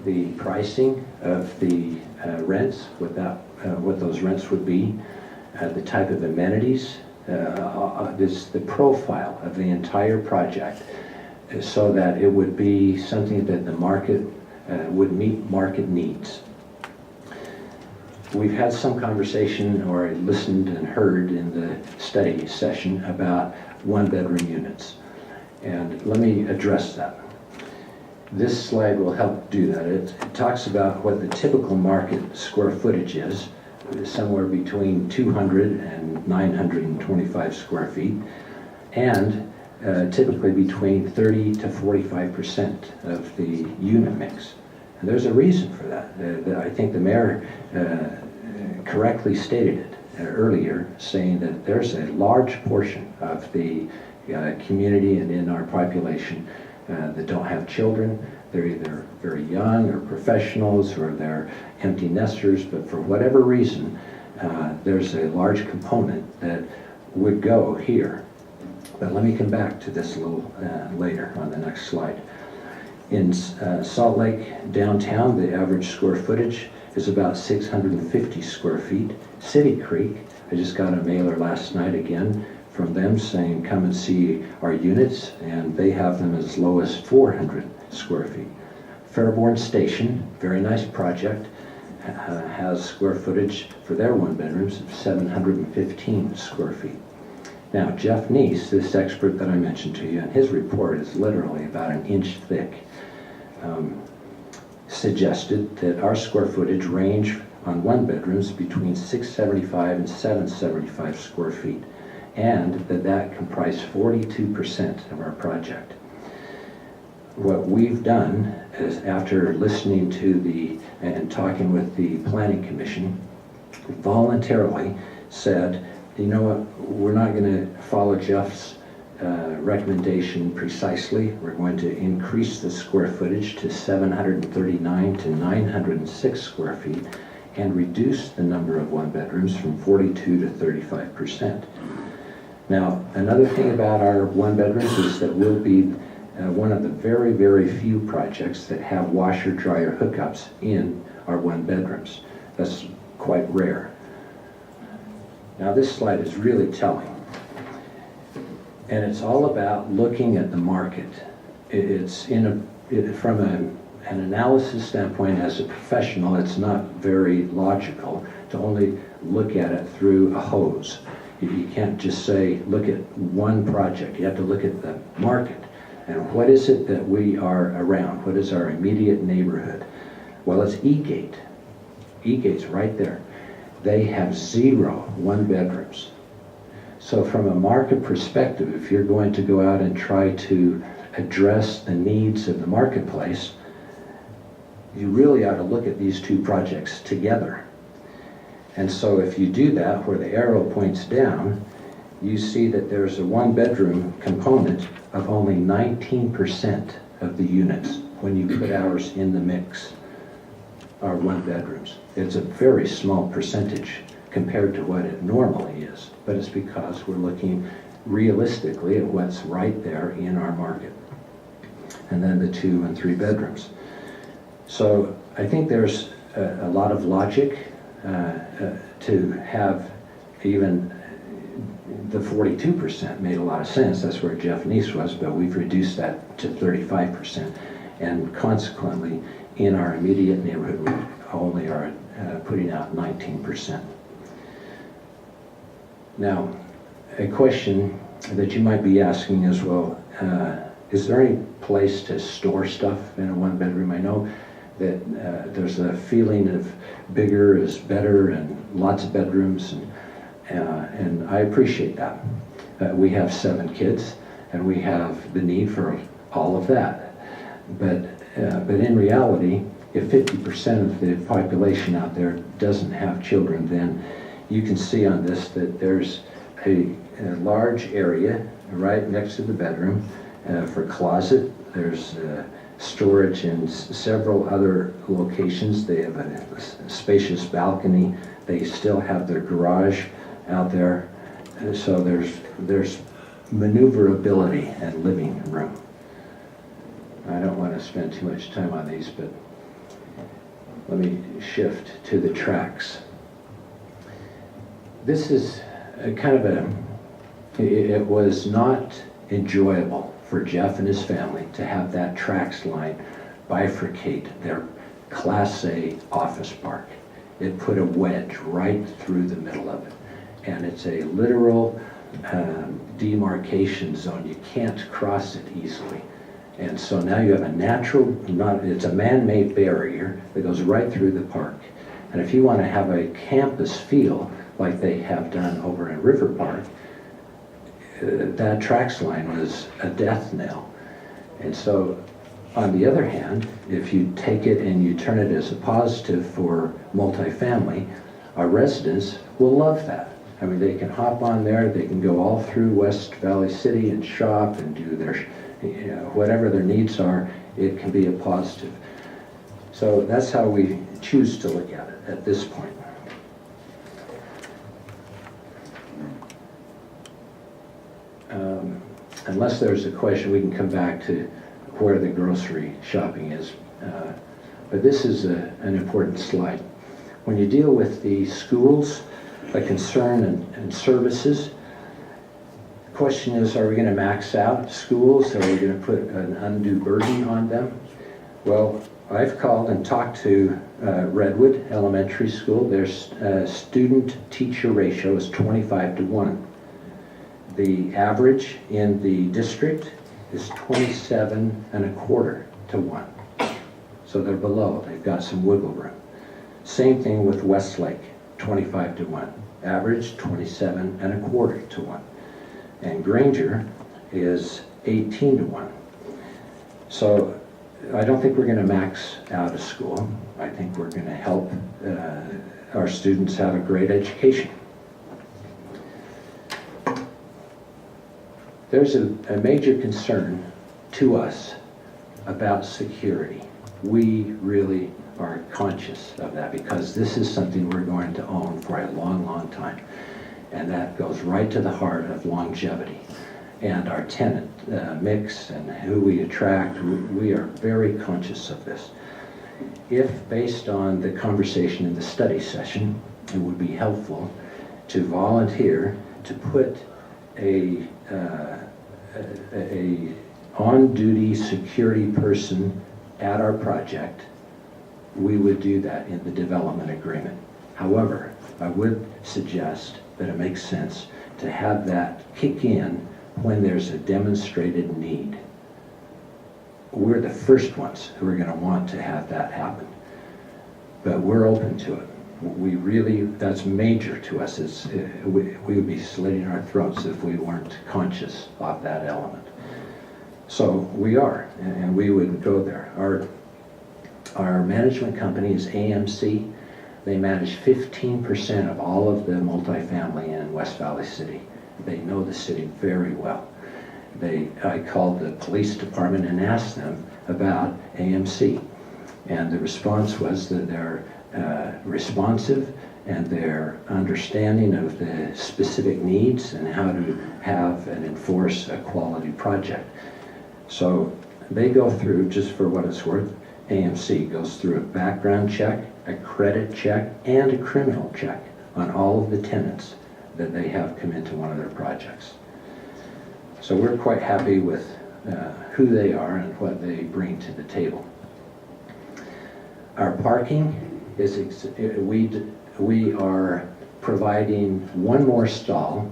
the pricing of the rents, what those rents would be, the type of amenities, the profile of the entire project, so that it would be something that the market would meet market needs. We've had some conversation, or listened and heard in the study session, about one-bedroom units. And let me address that. This slide will help do that. It talks about what the typical market square footage is, somewhere between 200 and 925 square feet, and typically between 30 to 45% of the unit mix. And there's a reason for that. I think the mayor correctly stated it earlier, saying that there's a large portion of the community and in our population that don't have children. They're either very young or professionals, or they're empty nesters, but for whatever reason, there's a large component that would go here. But let me come back to this a little later on the next slide. In Salt Lake downtown, the average square footage is about 650 square feet. City Creek, I just got a mailer last night again from them saying come and see our units, and they have them as low as 400 square feet. Fairborn Station, very nice project, has square footage for their one bedrooms of 715 square feet. Now, Jeff Neese, this expert that I mentioned to you, and his report is literally about an inch thick, suggested that our square footage range on one bedrooms between 675 and 775 square feet, and that comprised 42% of our project. what we've done is, after listening to and talking with the Planning Commission, voluntarily said, you know what, we're not going to follow Jeff's recommendation precisely. We're going to increase the square footage to 739 to 906 square feet and reduce the number of one-bedrooms from 42 to 35%. Now, another thing about our one-bedrooms is that we'll be one of the very, very few projects that have washer-dryer hookups in our one-bedrooms. That's quite rare. Now, this slide is really telling. And it's all about looking at the market. It's from an analysis standpoint, as a professional, it's not very logical to only look at it through a hose. You can't just say, look at one project. You have to look at the market. And what is it that we are around? What is our immediate neighborhood? Well, it's Egate. Egate's right there. They have 0 one-bedrooms. So from a market perspective, if you're going to go out and try to address the needs of the marketplace, you really ought to look at these two projects together. And so if you do that, where the arrow points down, you see that there's a one-bedroom component of only 19% of the units when you put ours in the mix are one-bedrooms. It's a very small percentage compared to what it normally is, but it's because we're looking realistically at what's right there in our market. And then the 2 and 3 bedrooms. So I think there's a lot of logic to have even the 42% made a lot of sense. That's where Jeff Neese was, but we've reduced that to 35%. And consequently, in our immediate neighborhood, we only are putting out 19%. Now, a question that you might be asking is, well, is there any place to store stuff in a one-bedroom? I know that there's a feeling of bigger is better and lots of bedrooms, and I appreciate that. We have 7 kids, and we have the need for all of that. But in reality, if 50% of the population out there doesn't have children, then you can see on this that there's a large area right next to the bedroom for closet. There's storage in several other locations. They have a spacious balcony. They still have their garage out there. So there's maneuverability and living room. I don't want to spend too much time on these, but let me shift to the tracks. This is kind of it was not enjoyable for Jeff and his family to have that tracks line bifurcate their Class A office park. It put a wedge right through the middle of it. And it's a literal demarcation zone. You can't cross it easily. And so now you have a natural, it's a man-made barrier that goes right through the park. And if you want to have a campus feel like they have done over in River Park, that tracks line was a death knell. And so, on the other hand, if you take it and you turn it as a positive for multifamily, our residents will love that. I mean, they can hop on there, they can go all through West Valley City and shop and do their, whatever their needs are, it can be a positive. So that's how we choose to look at it at this point. Unless there's a question, we can come back to where the grocery shopping is. But this is an important slide. When you deal with the schools, a concern and services, the question is, are we going to max out schools? Are we going to put an undue burden on them? Well, I've called and talked to Redwood Elementary School. Their student-teacher ratio is 25-1. The average in the district is 27.25-1. So they're below. They've got some wiggle room. Same thing with Westlake, 25-1. Average 27.25-1. And Granger is 18-1. So I don't think we're going to max out a school. I think we're going to help our students have a great education. There's a major concern to us about security. We really are conscious of that because this is something we're going to own for a long, long time. And that goes right to the heart of longevity. And our tenant mix and who we attract, we are very conscious of this. If, based on the conversation in the study session, it would be helpful to volunteer to put a on-duty security person at our project, we would do that in the development agreement. However, I would suggest that it makes sense to have that kick in when there's a demonstrated need. We're the first ones who are going to want to have that happen, but we're open to it. We really, that's major to us. We would be slitting our throats if we weren't conscious of that element. So we are, and we would go there. Our management company is AMC. They manage 15% of all of the multifamily in West Valley City. They know the city very well. I called the police department and asked them about AMC. And the response was that they're responsive and their understanding of the specific needs and how to have and enforce a quality project. So they go through, just for what it's worth, AMC goes through a background check, a credit check, and a criminal check on all of the tenants that they have come into one of their projects. So we're quite happy with who they are and what they bring to the table. Our parking is, we are providing one more stall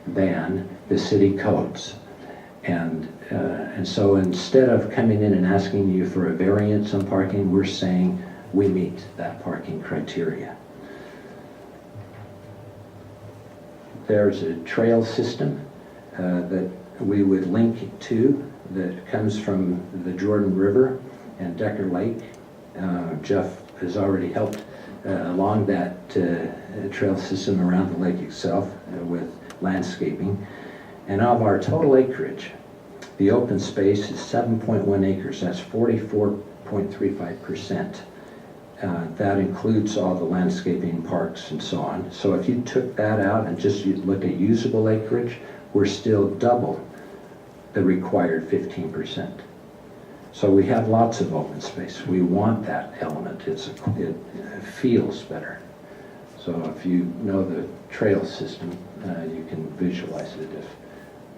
than the city codes. And so instead of coming in and asking you for a variance on parking, we're saying we meet that parking criteria. There's a trail system that we would link to that comes from the Jordan River and Decker Lake. Jeff has already helped along that trail system around the lake itself with landscaping. And of our total acreage, the open space is 7.1 acres. That's 44.35%. That includes all the landscaping, parks, and so on. So if you took that out and just look at usable acreage, we're still double the required 15%. So we have lots of open space. We want that element. It feels better. So if you know the trail system, you can visualize it if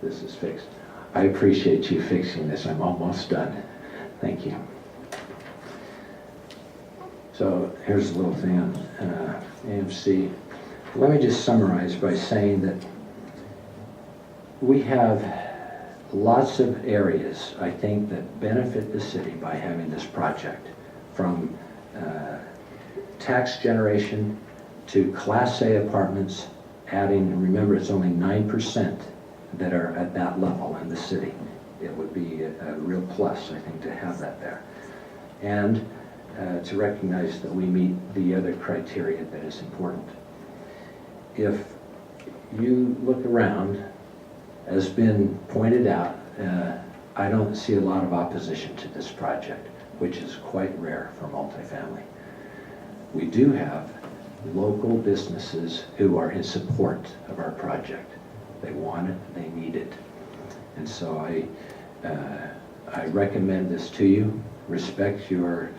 this is fixed. I appreciate you fixing this. I'm almost done. Thank you. So here's a little thing on AMC. Let me just summarize by saying that we have lots of areas, I think, that benefit the city by having this project, from tax generation to Class A apartments, adding, remember, it's only 9% that are at that level in the city. It would be a real plus, I think, to have that there. And to recognize that we meet the other criteria that is important. If you look around, as been pointed out, I don't see a lot of opposition to this project, which is quite rare for multifamily. We do have local businesses who are in support of our project. They want it, they need it. And so I recommend this to you. Respect your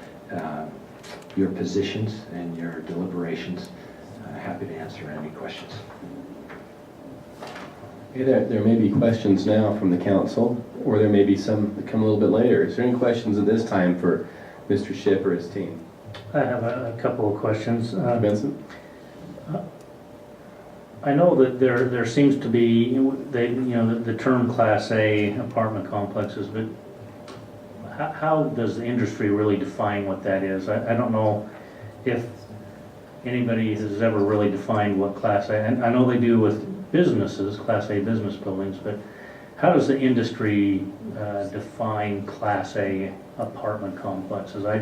positions and your deliberations. Happy to answer any questions. Okay, there may be questions now from the council, or there may be some that come a little bit later. Is there any questions at this time for Mr. Shipp or his team? I have a couple of questions. Benson? I know that there seems to be, the term Class A apartment complexes, but how does the industry really define what that is? I don't know if anybody has ever really defined what Class A, and I know they do with businesses, Class A business buildings, but how does the industry define Class A apartment complexes? I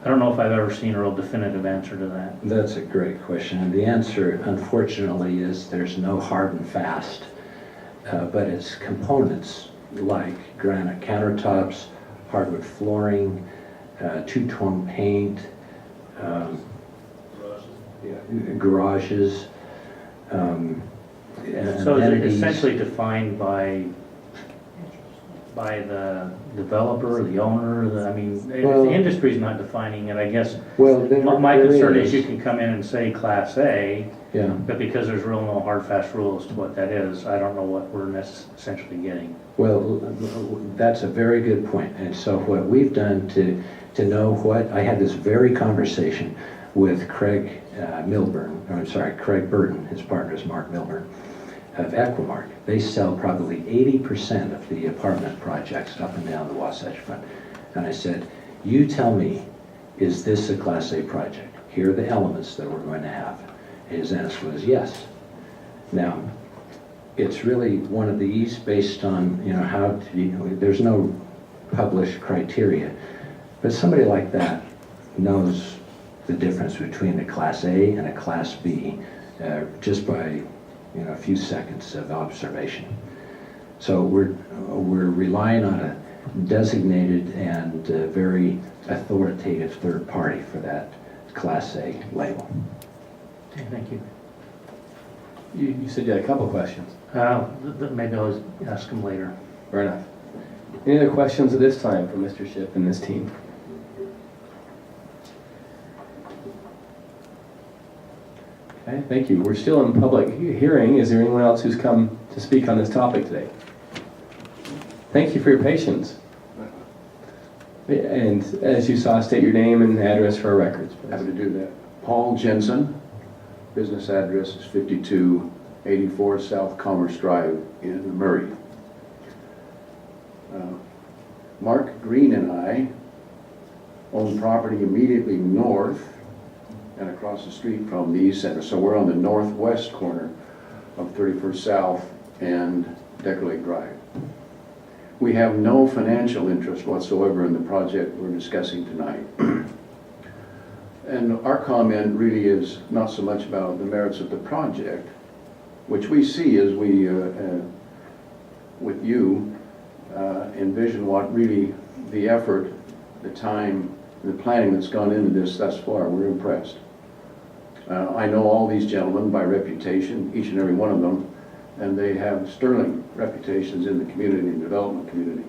don't know if I've ever seen a real definitive answer to that. That's a great question. And the answer, unfortunately, is there's no hard and fast, but it's components like granite countertops, hardwood flooring, two-tone paint, garages, So is it amenities. essentially defined by the developer, the owner? I mean, if Well- the industry's not defining it, I guess Well, there, my there concern is you can come in and say Class A, Yeah. but because there's real no hard, fast rules to what that is, I don't know what we're essentially getting. Well, that's a very good point. And so what we've done to know what, I had this very conversation with Craig Craig Burton, his partner is Mark Milburn, of Equimark. They sell probably 80% of the apartment projects up and down the Wasatch Front. And I said, you tell me, is this a Class A project? Here are the elements that we're going to have. His answer was yes. Now, it's really one of these based on, how to, there's no published criteria, but somebody like that knows the difference between a Class A and a Class B just by, a few seconds of observation. So we're relying on a designated and very authoritative third party for that Class A label. Okay, thank you. You said you had a couple questions. Maybe I'll ask them later. Fair enough. Any other questions at this time for Mr. Shipp and this team? Okay, thank you. We're still in public hearing. Is there anyone else who's come to speak on this topic today? Thank you for your patience. And as you saw, state your name and address for our records, please. Happy to do that. Paul Jensen, business address is 5284 South Commerce Drive in Murray. Mark Green and I own property immediately north and across the street from the East Center. So we're on the northwest corner of 31st South and Decker Lake Drive. We have no financial interest whatsoever in the project we're discussing tonight. And our comment really is not so much about the merits of the project, which we see as we, with you, envision what really the effort, the time, the planning that's gone into this thus far. We're impressed. I know all these gentlemen by reputation, each and every one of them, and they have sterling reputations in the community and development community.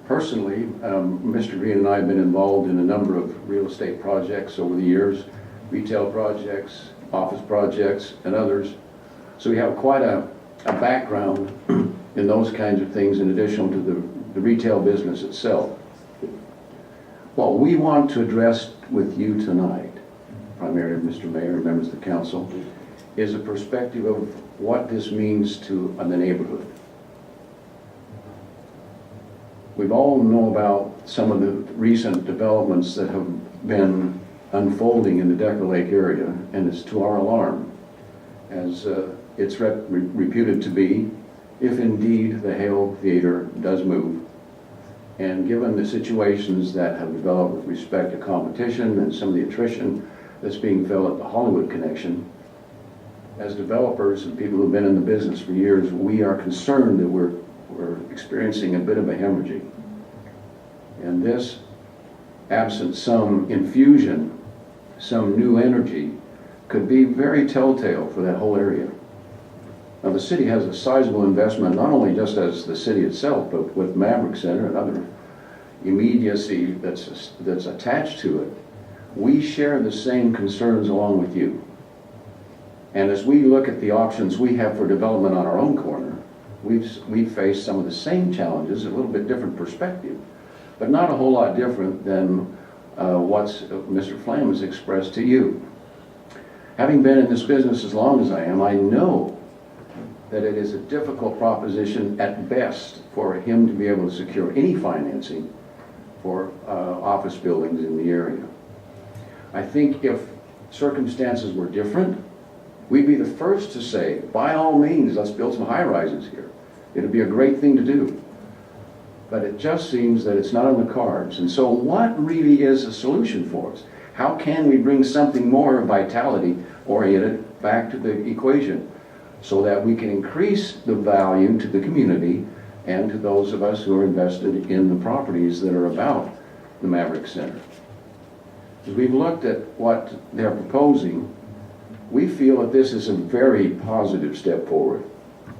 Personally, Mr. Green and I have been involved in a number of real estate projects over the years, retail projects, office projects, and others. So we have quite a background in those kinds of things in addition to the retail business itself. What we want to address with you tonight, primarily Mr. Mayor and members of the council, is a perspective of what this means to the neighborhood. We all know about some of the recent developments that have been unfolding in the Decker Lake area, and it's to our alarm, as it's reputed to be, if indeed the Hale Theater does move. And given the situations that have developed with respect to competition and some of the attrition that's being felt at the Hollywood connection, as developers and people who've been in the business for years, we are concerned that we're experiencing a bit of a hemorrhaging. And this, absent some infusion, some new energy, could be very telltale for that whole area. Now, the city has a sizable investment, not only just as the city itself, but with Maverick Center and other immediacy that's attached to it. We share the same concerns along with you. And as we look at the options we have for development on our own corner, we've faced some of the same challenges, a little bit different perspective, but not a whole lot different than what Mr. Flam has expressed to you. Having been in this business as long as I am, I know that it is a difficult proposition at best for him to be able to secure any financing for office buildings in the area. I think if circumstances were different, we'd be the first to say, by all means, let's build some high-rises here. It'd be a great thing to do. But it just seems that it's not on the cards. And so what really is a solution for us? How can we bring something more vitality oriented back to the equation so that we can increase the value to the community and to those of us who are invested in the properties that are about the Maverick Center? As we've looked at what they're proposing, we feel that this is a very positive step forward.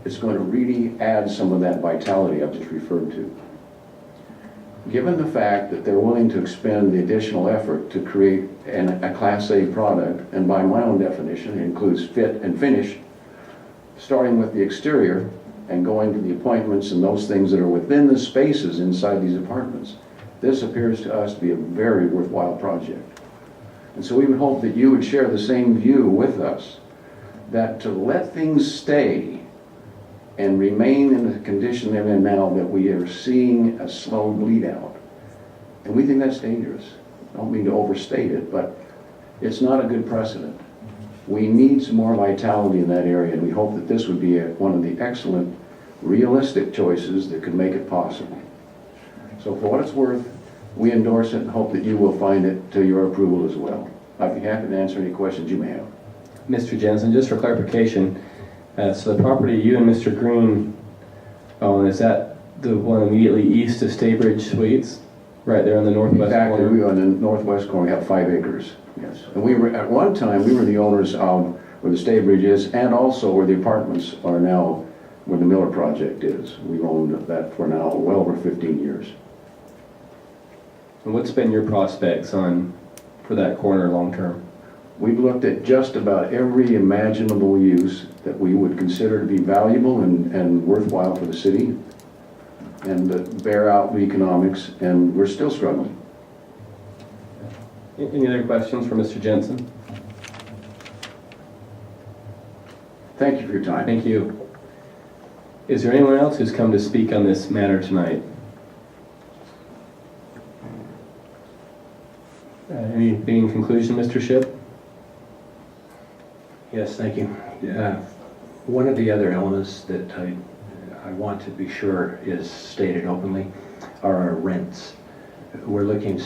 It's going to really add some of that vitality I've just referred to. Given the fact that they're willing to expend the additional effort to create a Class A product, and by my own definition, it includes fit and finish, starting with the exterior and going to the appointments and those things that are within the spaces inside these apartments, this appears to us to be a very worthwhile project. And so we would hope that you would share the same view with us, that to let things stay and remain in the condition they're in now, that we are seeing a slow bleed out. And we think that's dangerous. I don't mean to overstate it, but it's not a good precedent. We need some more vitality in that area, and we hope that this would be one of the excellent, realistic choices that could make it possible. So for what it's worth, we endorse it and hope that you will find it to your approval as well. I'd be happy to answer any questions you may have. Mr. Jensen, just for clarification, so the property you and Mr. Green own, is that the one immediately east of Staybridge Suites? Right there on the northwest Exactly. corner? We are on the northwest corner. We have 5 acres. Yes. And we were, at one time, we were the owners of where the Staybridge is and also where the apartments are now, where the Miller project is. We've owned that for now well over 15 years. And what's been your prospects for that corner long term? We've looked at just about every imaginable use that we would consider to be valuable and worthwhile for the city and bear out the economics, and we're still struggling. Any other questions for Mr. Jensen? Thank you for your time. Thank you. Is there anyone else who's come to speak on this matter tonight? Anything in conclusion, Mr. Shipp? Yes, thank you. One of the other elements that I want to be sure is stated openly are our rents. We're looking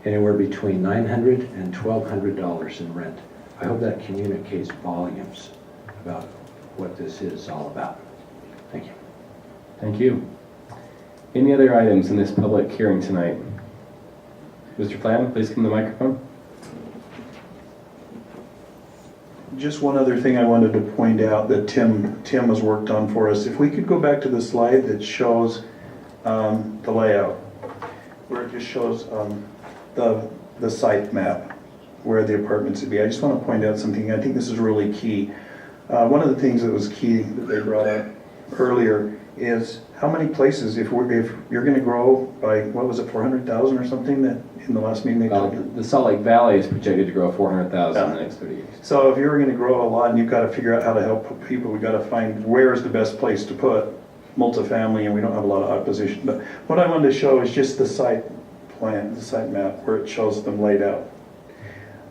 anywhere between $900 and $1,200 in rent. I hope that communicates volumes about what this is all about. Thank you. Thank you. Any other items in this public hearing tonight? Mr. Flam, please come to the microphone. Just one other thing I wanted to point out that Tim has worked on for us. If we could go back to the slide that shows the layout, where it just shows the site map, where the apartments would be. I just want to point out something. I think this is really key. One of the things that was key that they brought up earlier is how many places, if you're going to grow by, what was it, 400,000 or something that in the last meeting they told you? The Salt Lake Valley is projected to grow 400,000 in the next 30 years. So if you're going to grow a lot and you've got to figure out how to help people, we've got to find where is the best place to put multifamily, and we don't have a lot of opposition. But what I wanted to show is just the site plan, the site map, where it shows them laid out.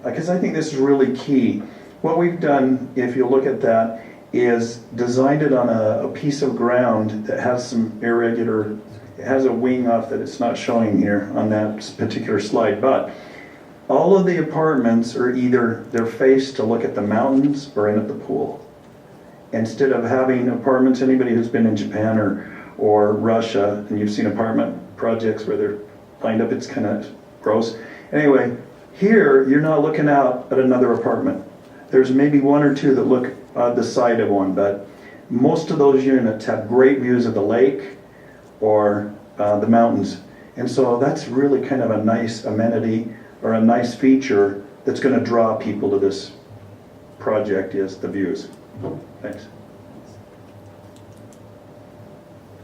Because I think this is really key. What we've done, if you look at that, is designed it on a piece of ground that has some irregular, it has a wing off that it's not showing here on that particular slide, but all of the apartments are either, they're faced to look at the mountains or in at the pool. Instead of having apartments, anybody who's been in Japan or Russia, and you've seen apartment projects where they're lined up, it's kind of gross. Anyway, here you're not looking out at another apartment. There's maybe one or two that look the side of one, but most of those units have great views of the lake or the mountains. And so that's really kind of a nice amenity or a nice feature that's going to draw people to this project, is the views. Thanks.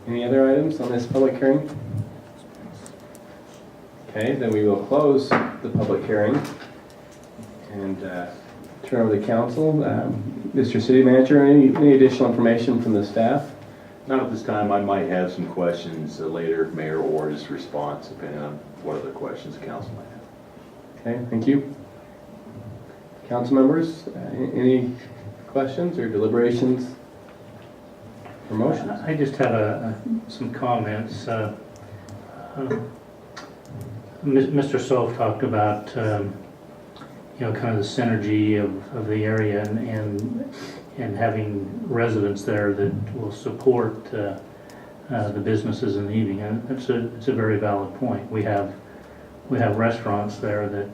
Any other items on this public hearing? Okay, then we will close the public hearing and turn over to council. Mr. City Manager, any additional information from the staff? Not at this time. I might have some questions later, Mayor, or just response, depending on what other questions the council might have. Okay, thank you. Council members, any questions or deliberations? Promotions. I just have some comments. Mr. Soph talked about, kind of the synergy of the area and having residents there that will support the businesses in the evening. And it's a very valid point. We have restaurants there that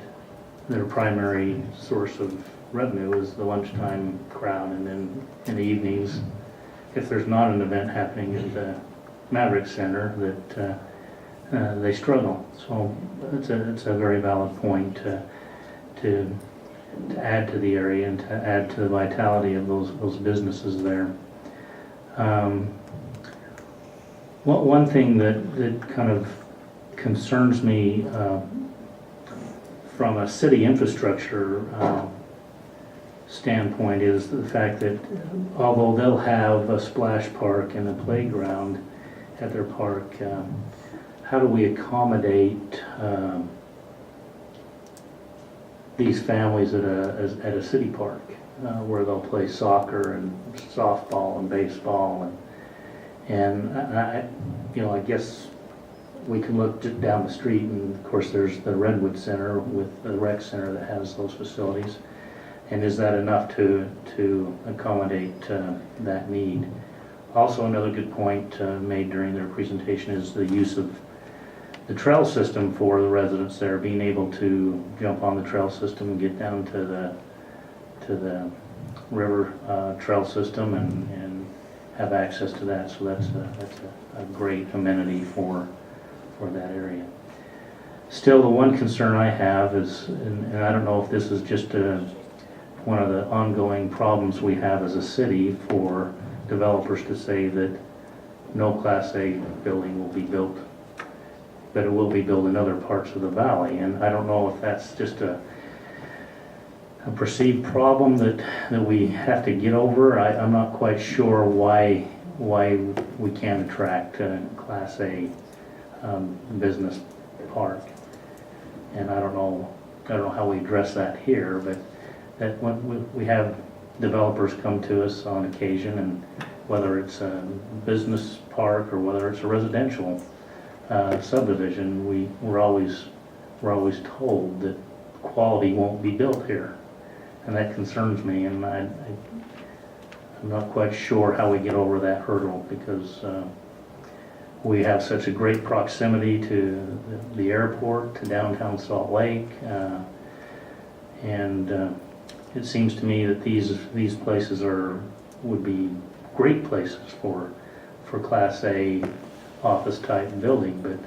their primary source of revenue is the lunchtime crowd, and then in the evenings, if there's not an event happening at the Maverick Center, that they struggle. So it's a very valid point to add to the area and to add to the vitality of those businesses there. One thing that kind of concerns me from a city infrastructure standpoint is the fact that although they'll have a splash park and a playground at their park, how do we accommodate these families at a city park where they'll play soccer and softball and baseball and I guess we can look just down the street, and of course there's the Redwood Center with the rec center that has those facilities. And is that enough to accommodate that need? Also, another good point made during their presentation is the use of the trail system for the residents there, being able to jump on the trail system and get down to the river trail system and have access to that. So that's a great amenity for that area. Still, the one concern I have is, and I don't know if this is just one of the ongoing problems we have as a city for developers to say that no Class A building will be built, but it will be built in other parts of the valley. And I don't know if that's just a perceived problem that we have to get over. I'm not quite sure why we can't attract a Class A business park. And I don't know how we address that here, but that when we have developers come to us on occasion, and whether it's a business park or whether it's a residential subdivision, we're always told that quality won't be built here, and that concerns me. And I'm not quite sure how we get over that hurdle, because we have such a great proximity to the airport, to downtown Salt Lake, and it seems to me that these places would be great places for Class A office type building. But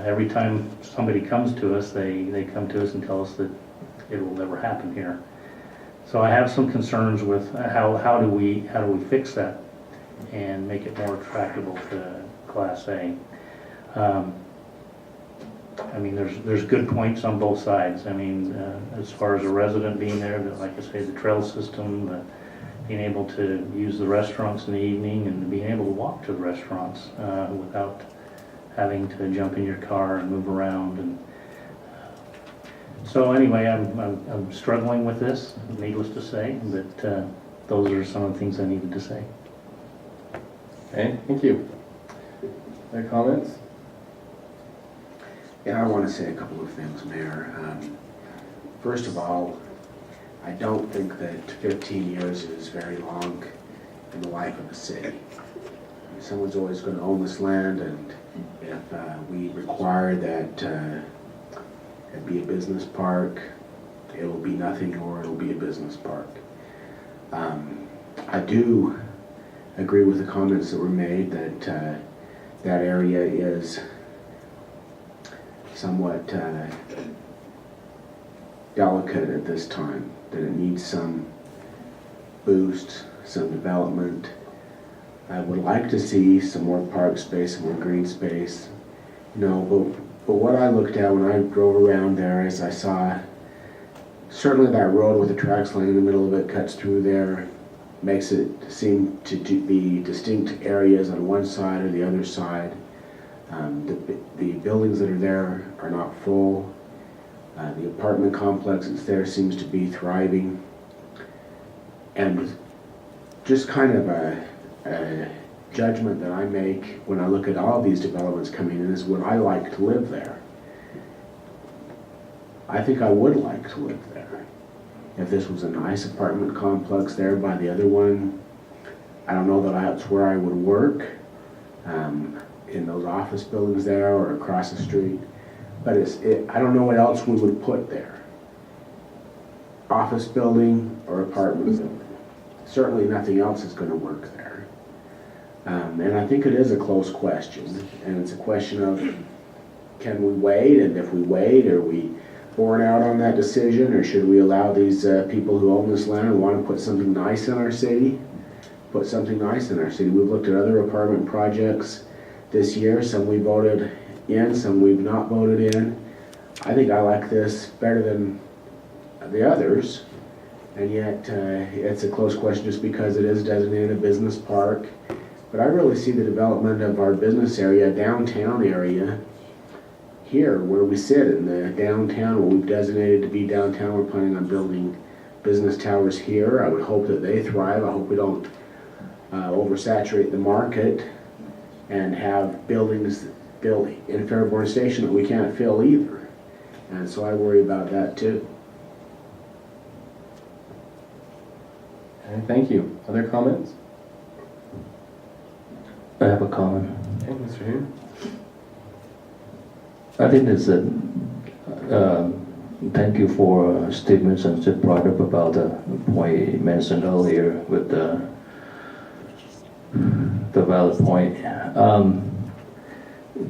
every time somebody comes to us, they come to us and tell us that it will never happen here. So I have some concerns with how do we fix that and make it more attractive to Class A. I mean, there's good points on both sides. I mean, as far as a resident being there, like I say, the trail system, being able to use the restaurants in the evening, and being able to walk to the restaurants without having to jump in your car and move around. And so anyway, I'm struggling with this, needless to say, but those are some of the things I needed to say. Okay, thank you. Other comments? Yeah, I want to say a couple of things, Mayor. First of all, I don't think that 15 years is very long in the life of a city. Someone's always going to own this land, and if we require that it be a business park, it will be nothing, or it will be a business park. I do agree with the comments that were made that that area is somewhat delicate at this time, that it needs some boost, some development. I would like to see some more park space, some more green space, but what I looked at when I drove around there is I saw certainly that road with the tracks laying in the middle of it cuts through there, makes it seem to be distinct areas on one side or the other side. The buildings that are there are not full. The apartment complex that's there seems to be thriving. And just kind of a judgment that I make when I look at all these developments coming in is, would I like to live there? I think I would like to live there. If this was a nice apartment complex there by the other one, I don't know that that's where I would work, in those office buildings there or across the street. But I don't know what else we would put there. Office building or apartment building. Certainly nothing else is going to work there. And I think it is a close question. And it's a question of, can we wait? And if we wait, are we borne out on that decision? Or should we allow these people who own this land and want to put something nice in our city? Put something nice in our city. We've looked at other apartment projects this year. Some we voted in, some we've not voted in. I think I like this better than the others, and yet it's a close question just because it is designated a business park. But I really see the development of our business area, downtown area, here where we sit in the downtown, what we've designated to be downtown. We're planning on building business towers here. I would hope that they thrive. I hope we don't oversaturate the market and have buildings built in Fairborn Station that we can't fill either. And so I worry about that too. Okay, thank you. Other comments? I have a comment. Okay, Mr. Hume. I think there's a, thank you for Stevenson just brought up about the point you mentioned earlier with the valid point.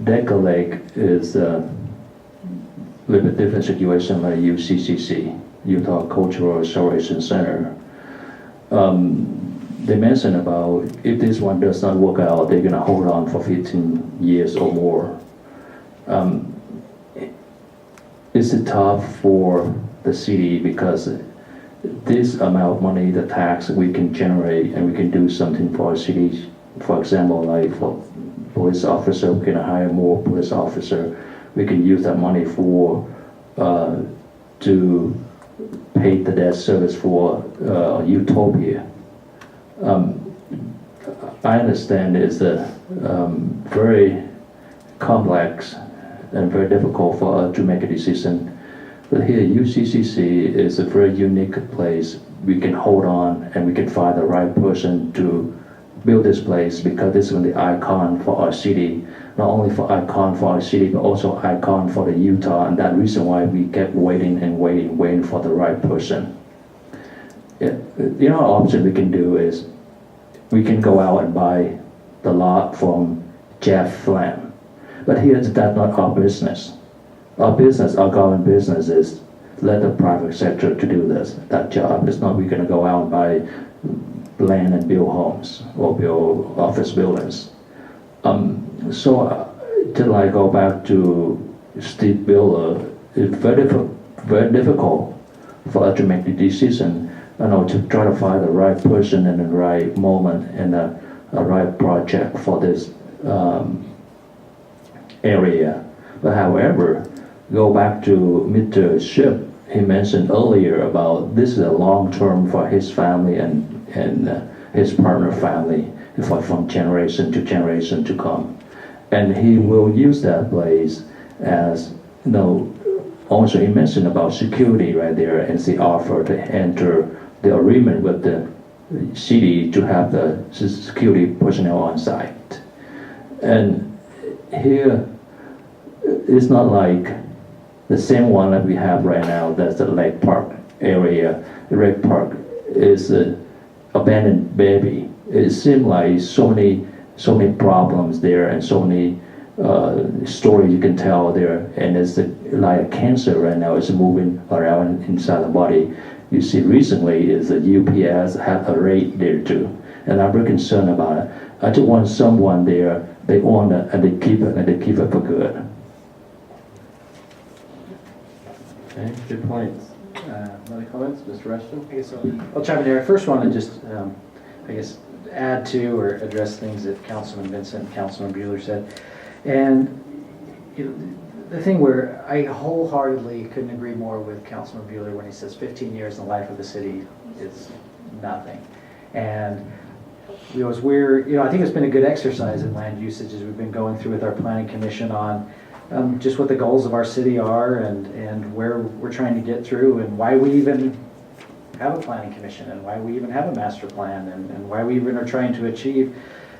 Decker Lake is a little bit different situation like UCCC, Utah Cultural Restoration Center. They mentioned about if this one does not work out, they're gonna hold on for 15 years or more. It's tough for the city because this amount of money, the tax we can generate, and we can do something for our city. For example, like for police officer, we can hire more police officer. We can use that money for to pay the debt service for Utopia. I understand it's a very complex and very difficult for us to make a decision. But here, UCCC is a very unique place. We can hold on and we can find the right person to build this place because this is the icon for our city. Not only for icon for our city, but also icon for the Utah. And that reason why we kept waiting and waiting for the right person. The other option we can do is we can go out and buy the lot from Jeff Flam. But here, that's not our business. Our business, our government business is let the private sector to do that job. It's not we're going to go out and buy land and build homes or build office buildings. So till I go back to Steve Bueller, it's very difficult for us to make the decision, to try to find the right person in the right moment and a right project for this area. But however, go back to Mr. Ship, he mentioned earlier about this is a long term for his family and his partner family from generation to generation to come. And he will use that place as, also he mentioned about security right there as the offer to enter the agreement with the city to have the security personnel on site. And here, it's not like the same one that we have right now, that's the Lake Park area. The Lake Park is an abandoned baby. It seems like so many problems there and so many stories you can tell there. And it's like a cancer right now. It's moving around inside the body. You see recently is that UPS have a raid there too. And I'm very concerned about it. I just want someone there, they own it and they keep it for good. Okay, good points. Other comments, Mr. Rushton? I guess I'll chime in here. I first want to just, add to or address things that Councilman Vincent, Councilman Bueller said. And the thing where I wholeheartedly couldn't agree more with Councilman Bueller when he says 15 years in the life of the city is nothing. And as we're, I think it's been a good exercise in land usage as we've been going through with our planning commission on just what the goals of our city are and where we're trying to get through and why we even have a planning commission and why we even have a master plan and why we even are trying to achieve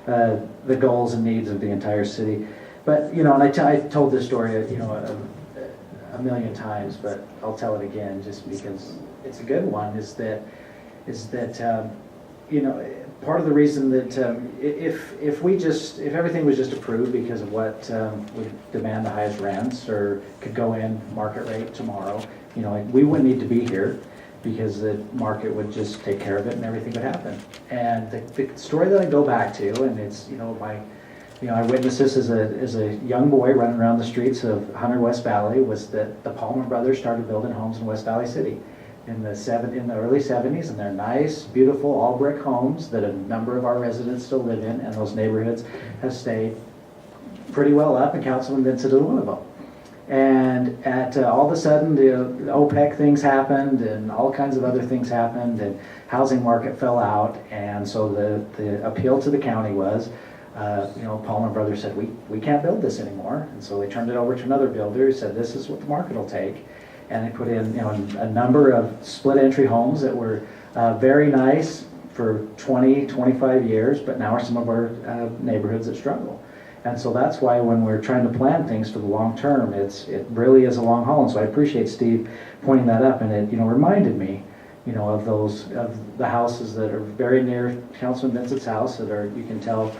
the goals and needs of the entire city. But, and I told this story, a million times, but I'll tell it again just because it's a good one, is that part of the reason that if everything was just approved because of what would demand the highest rents or could go in market rate tomorrow, we wouldn't need to be here because the market would just take care of it and everything would happen. And the story that I go back to, and it's, I witnessed this as a young boy running around the streets of Hunter West Valley, was that the Palmer brothers started building homes in West Valley City in the early 70s, and they're nice, beautiful, all brick homes that a number of our residents still live in, and those neighborhoods have stayed pretty well up, and Councilman Vincent is one of them. And all of a sudden, the OPEC things happened, and all kinds of other things happened, and housing market fell out, and so the appeal to the county was, Palmer Brothers said, we can't build this anymore, and so they turned it over to another builder who said, this is what the market will take, and they put in, a number of split entry homes that were very nice for 20, 25 years, but now are some of our neighborhoods that struggle. And so that's why when we're trying to plan things for the long term, it really is a long haul. And so I appreciate Steve pointing that up, and it reminded me, of the houses that are very near Councilman Vincent's house that are, you can tell,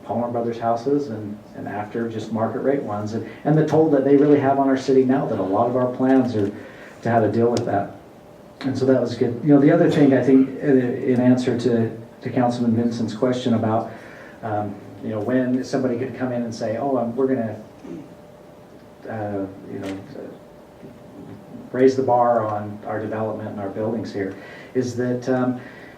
Palmer Brothers houses and after just market rate ones, and the toll that they really have on our city now, that a lot of our plans are to how to deal with that. And so that was good. The other thing I think in answer to Councilman Vincent's question about when somebody could come in and say, we're going to raise the bar on our development and our buildings here, is that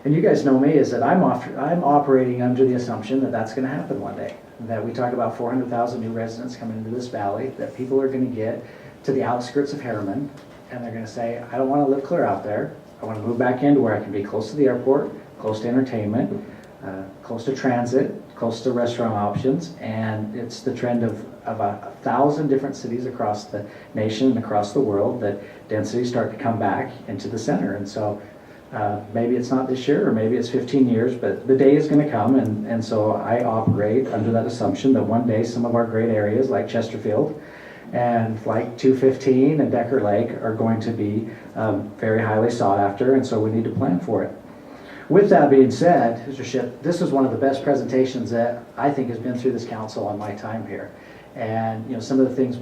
and you guys know me, is that I'm operating under the assumption that that's going to happen one day. That we talk about 400,000 new residents coming into this valley, that people are going to get to the outskirts of Harriman, and they're going to say, I don't want to live clear out there. I want to move back into where I can be close to the airport, close to entertainment, close to transit, close to restaurant options, and it's the trend of 1,000 different cities across the nation and across the world that densities start to come back into the center. And so maybe it's not this year or maybe it's 15 years, but the day is going to come, and so I operate under that assumption that one day some of our great areas like Chesterfield and like 215 and Decker Lake are going to be very highly sought after, and so we need to plan for it. With that being said, Mr. Shipp, this is one of the best presentations that I think has been through this council on my time here. And some of the things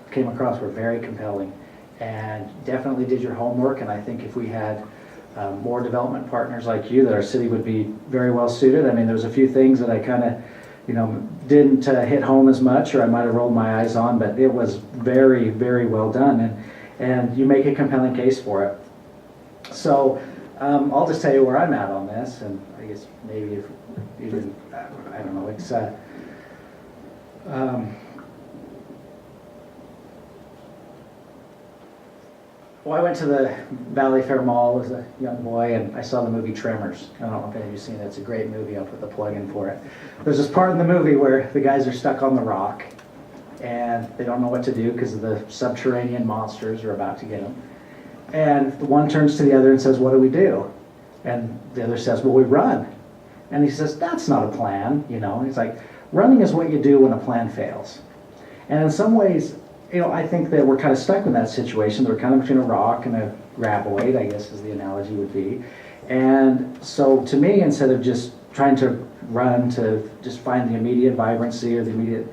came across were very compelling, and definitely did your homework. And I think if we had more development partners like you, that our city would be very well suited. I mean, there was a few things that I kind of didn't hit home as much, or I might have rolled my eyes on, but it was very, very well done, and you make a compelling case for it. So I'll just tell you where I'm at on this, and I guess maybe if even, I don't know, it's well, I went to the Valley Fair Mall as a young boy, and I saw the movie Tremors. I don't know if any of you've seen it. It's a great movie. I'll put the plug in for it. There's this part in the movie where the guys are stuck on the rock, and they don't know what to do because the subterranean monsters are about to get them. And one turns to the other and says, what do we do? And the other says, well, we run. And he says, that's not a plan, He's like, running is what you do when a plan fails. And in some ways, I think that we're kind of stuck in that situation. We're kind of between a rock and a graboid, I guess is the analogy would be. And so to me, instead of just trying to run to just find the immediate vibrancy or the immediate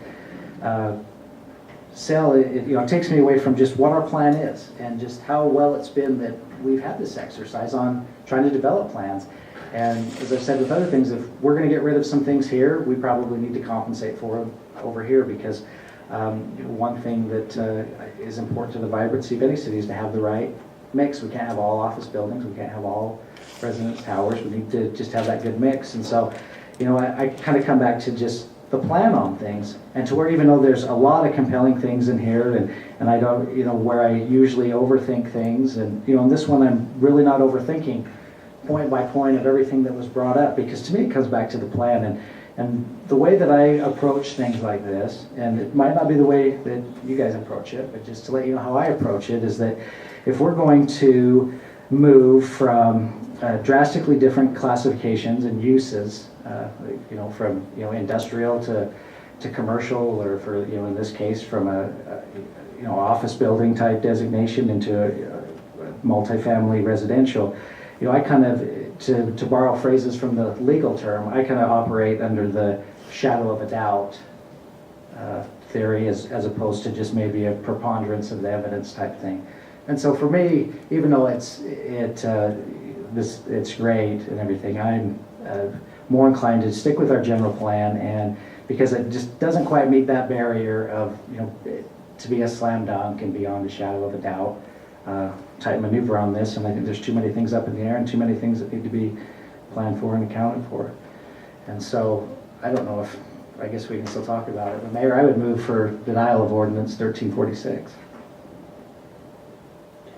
sell, it takes me away from just what our plan is and just how well it's been that we've had this exercise on trying to develop plans. And as I've said with other things, if we're going to get rid of some things here, we probably need to compensate for them over here, because one thing that is important to the vibrancy of any city is to have the right mix. We can't have all office buildings, we can't have all residence towers, we need to just have that good mix. And so, I kind of come back to just the plan on things, and to where, even though there's a lot of compelling things in here, and I don't, where I usually overthink things, and in this one I'm really not overthinking point by point of everything that was brought up, because to me it comes back to the plan. And the way that I approach things like this, and it might not be the way that you guys approach it, but just to let you know how I approach it, is that if we're going to move from drastically different classifications and uses, from industrial to commercial, or for in this case from a office building type designation into a multifamily residential, I kind of, to borrow phrases from the legal term, I kind of operate under the shadow of a doubt theory as opposed to just maybe a preponderance of the evidence type thing. And so for me, even though it's great and everything, I'm more inclined to stick with our general plan, and because it just doesn't quite meet that barrier of to be a slam dunk and beyond a shadow of a doubt type maneuver on this. And I think there's too many things up in the air and too many things that need to be planned for and accounted for. And so I don't know if, I guess we can still talk about it, but Mayor, I would move for denial of ordinance 1346.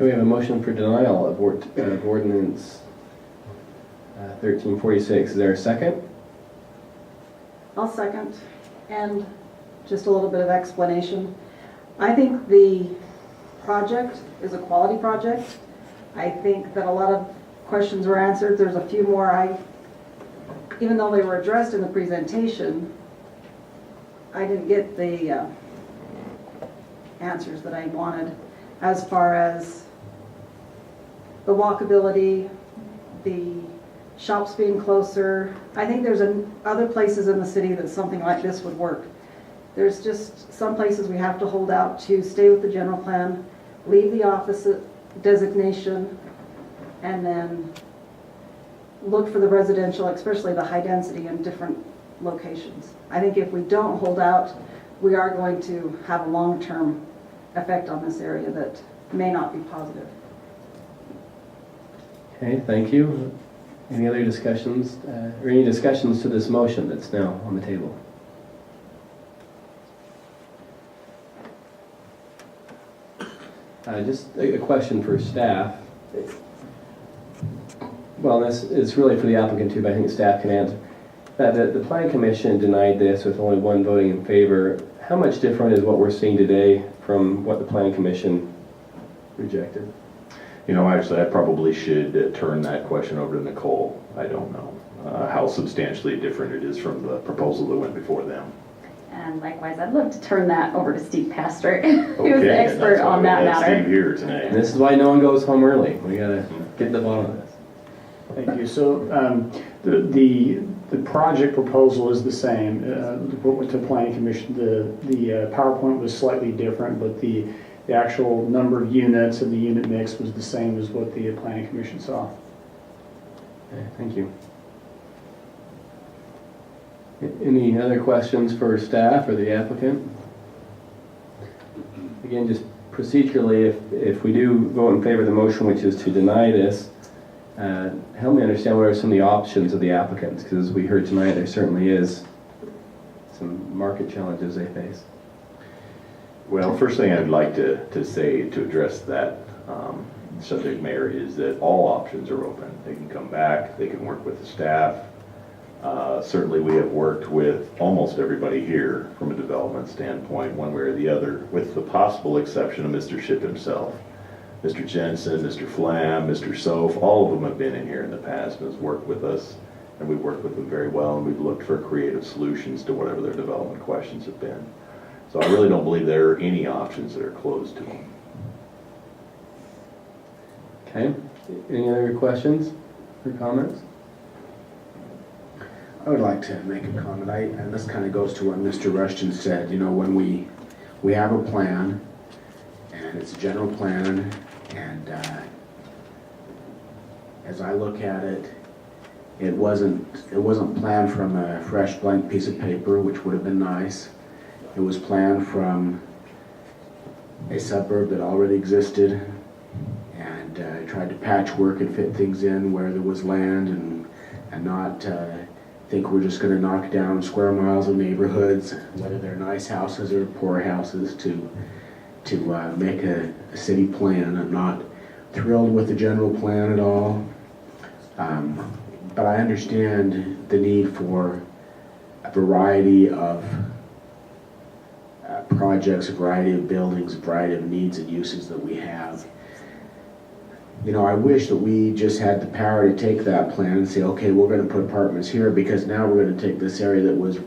We have a motion for denial of ordinance 1346. Is there a second? I'll second. And just a little bit of explanation. I think the project is a quality project. I think that a lot of questions were answered. There's a few more even though they were addressed in the presentation, I didn't get the answers that I wanted as far as the walkability, the shops being closer. I think there's other places in the city that something like this would work. There's just some places we have to hold out to stay with the general plan, leave the office designation, and then look for the residential, especially the high density, in different locations. I think if we don't hold out, we are going to have a long-term effect on this area that may not be positive. Okay, thank you. Any other discussions, or any discussions to this motion that's now on the table? Just a question for staff. Well, this is really for the applicant too, but I think staff can answer. The Planning Commission denied this with only one voting in favor. How much different is what we're seeing today from what the Planning Commission rejected? Actually, I probably should turn that question over to Nicole. I don't know how substantially different it is from the proposal that went before them. And likewise, I'd love to turn that over to Steve Pastor, who's the expert on that matter. Steve here tonight. And this is why no one goes home early. We gotta get to the bottom of this. Thank you. So the project proposal is the same. What went to Planning Commission, the PowerPoint was slightly different, but the actual number of units and the unit mix was the same as what the Planning Commission saw. Okay, thank you. Any other questions for staff or the applicant? Again, just procedurally, if we do vote in favor of the motion, which is to deny this, help me understand what are some of the options of the applicants, because as we heard tonight, there certainly is some market challenges they face. Well, first thing I'd like to say to address that subject, Mayor, is that all options are open. They can come back, they can work with the staff. Certainly we have worked with almost everybody here from a development standpoint, one way or the other, with the possible exception of Mr. Shipp himself. Mr. Jensen, Mr. Flam, Mr. Soph, all of them have been in here in the past and has worked with us, and we've worked with them very well, and we've looked for creative solutions to whatever their development questions have been. So I really don't believe there are any options that are closed to them. Okay, any other questions or comments? I would like to make a comment. And this kind of goes to what Mr. Rushton said. When we have a plan, and it's a general plan, and as I look at it, it wasn't planned from a fresh blank piece of paper, which would have been nice. It was planned from a suburb that already existed, and tried to patchwork and fit things in where there was land, and not think we're just going to knock down square miles of neighborhoods, whether they're nice houses or poor houses, to make a city plan. I'm not thrilled with the general plan at all. But I understand the need for a variety of projects, a variety of buildings, a variety of needs and uses that we have. You know, I wish that we just had the power to take that plan and say, okay, we're going to put apartments here because now we're going to take this area that was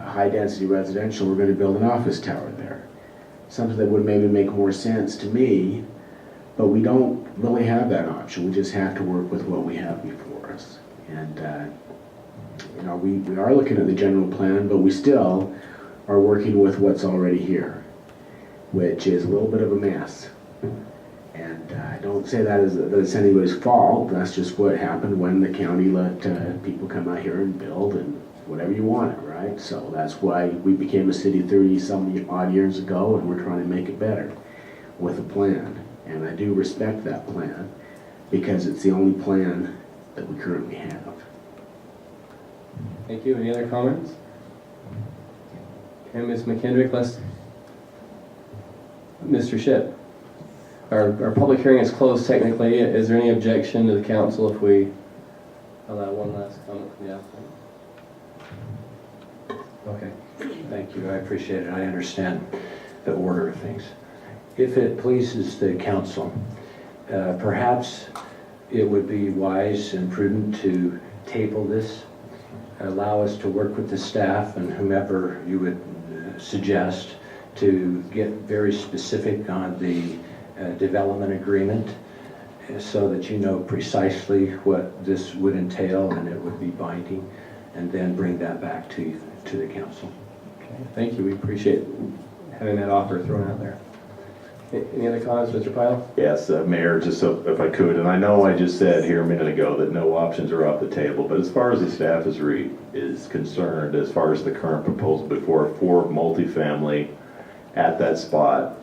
high-density residential, we're going to build an office tower there. Something that would maybe make more sense to me, but we don't really have that option. We just have to work with what we have before us. And, you know, we are looking at the general plan, but we still are working with what's already here, which is a little bit of a mess. And I don't say that it's anybody's fault. That's just what happened when the county let people come out here and build and whatever you wanted, right? So that's why we became a city 30-some odd years ago, and we're trying to make it better with a plan. And I do respect that plan because it's the only plan that we currently have. Thank you. Any other comments? Okay, Ms. McKendrick, Mr. Shipp. Our public hearing is closed technically. Is there any objection to the council if we allow one last comment from the applicant? Okay, thank you, I appreciate it. I understand the order of things. If it pleases the council, perhaps it would be wise and prudent to table this, allow us to work with the staff and whomever you would suggest to get very specific on the development agreement so that you know precisely what this would entail and it would be binding, and then bring that back to the council. Okay, thank you. We appreciate having that offer thrown out there. Any other comments, Mr. Pyle? Yes, Mayor, just so if I could, and I know I just said here a minute ago that no options are off the table, but as far as the staff is concerned, as far as the current proposal before for multifamily at that spot,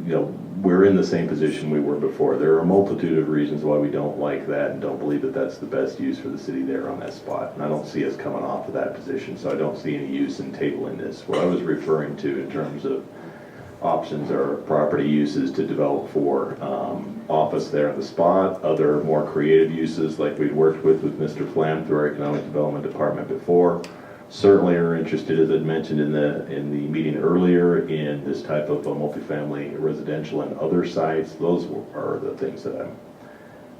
you know, we're in the same position we were before. There are a multitude of reasons why we don't like that and don't believe that that's the best use for the city there on that spot. And I don't see us coming off of that position, so I don't see any use in tabling this. What I was referring to in terms of options are property uses to develop for office there on the spot, other more creative uses like we'd worked with Mr. Flam through our Economic Development Department before. Certainly are interested, as I'd mentioned in the meeting earlier, in this type of a multifamily residential and other sites. Those are the things that I'm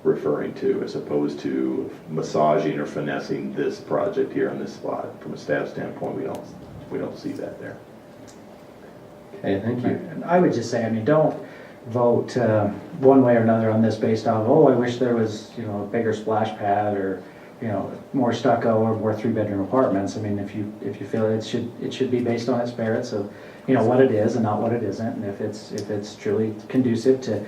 referring to, as opposed to massaging or finessing this project here on this spot. From a staff standpoint, we don't see that there. Okay, thank you. And I would just say, I mean, don't vote one way or another on this based on, oh, I wish there was, you know, a bigger splash pad or, you know, more stucco or more 3-bedroom apartments. I mean, if you feel it should be based on its merits of, you know, what it is and not what it isn't, and if it's truly conducive to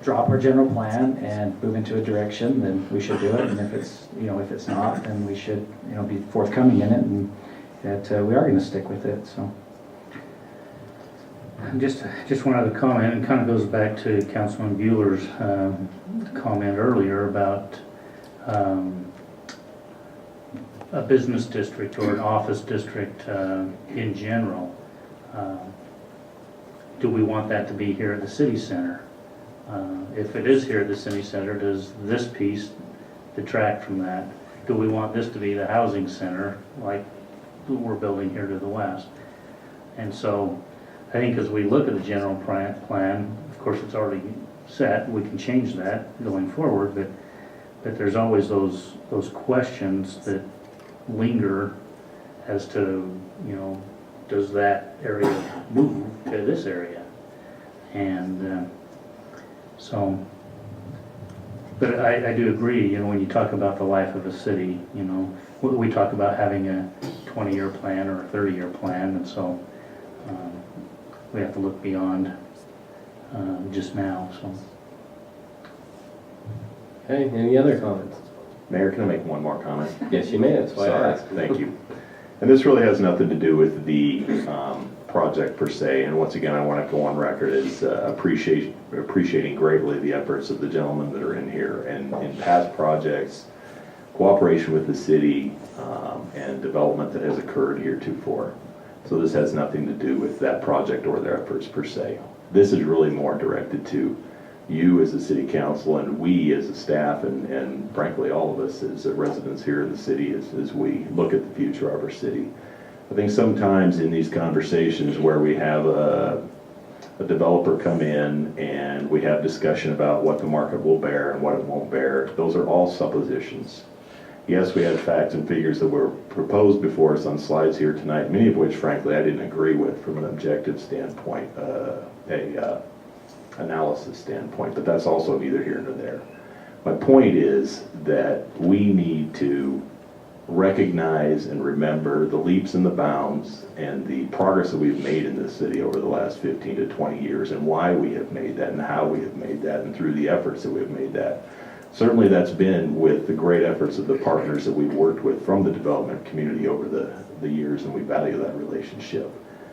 drop our general plan and move into a direction, then we should do it. And if it's not, then we should, you know, be forthcoming in it, and that we are going to stick with it. So. Just one other comment, and kind of goes back to Councilman Bueller's comment earlier about a business district or an office district in general. Do we want that to be here at the city center? If it is here at the city center, does this piece detract from that? Do we want this to be the housing center like we're building here to the west? And so I think as we look at the general plan, of course it's already set, we can change that going forward, but there's always those questions that linger as to, you know, does that area move to this area? And but I do agree, you know, when you talk about the life of a city, you know, we talk about having a 20-year plan or a 30-year plan, and so we have to look beyond just now. So. Okay, any other comments? Mayor, can I make one more comment? Yes, you may. That's why I asked. Thank you. And this really has nothing to do with the project per se. And once again, I want to go on record as appreciating greatly the efforts of the gentlemen that are in here. And in past projects, cooperation with the city and development that has occurred heretofore. So this has nothing to do with that project or their efforts per se. This is really more directed to you as a city council and we as a staff and frankly all of us as residents here in the city as we look at the future of our city. I think sometimes in these conversations where we have a developer come in and we have discussion about what the market will bear and what it won't bear, those are all suppositions. Yes, we had facts and figures that were proposed before us on slides here tonight, many of which frankly I didn't agree with from an objective standpoint, analysis standpoint, but that's also neither here nor there. My point is that we need to recognize and remember the leaps and the bounds and the progress that we've made in this city over the last 15 to 20 years and why we have made that and how we have made that and through the efforts that we have made that. Certainly that's been with the great efforts of the partners that we've worked with from the development community over the years, and we value that relationship.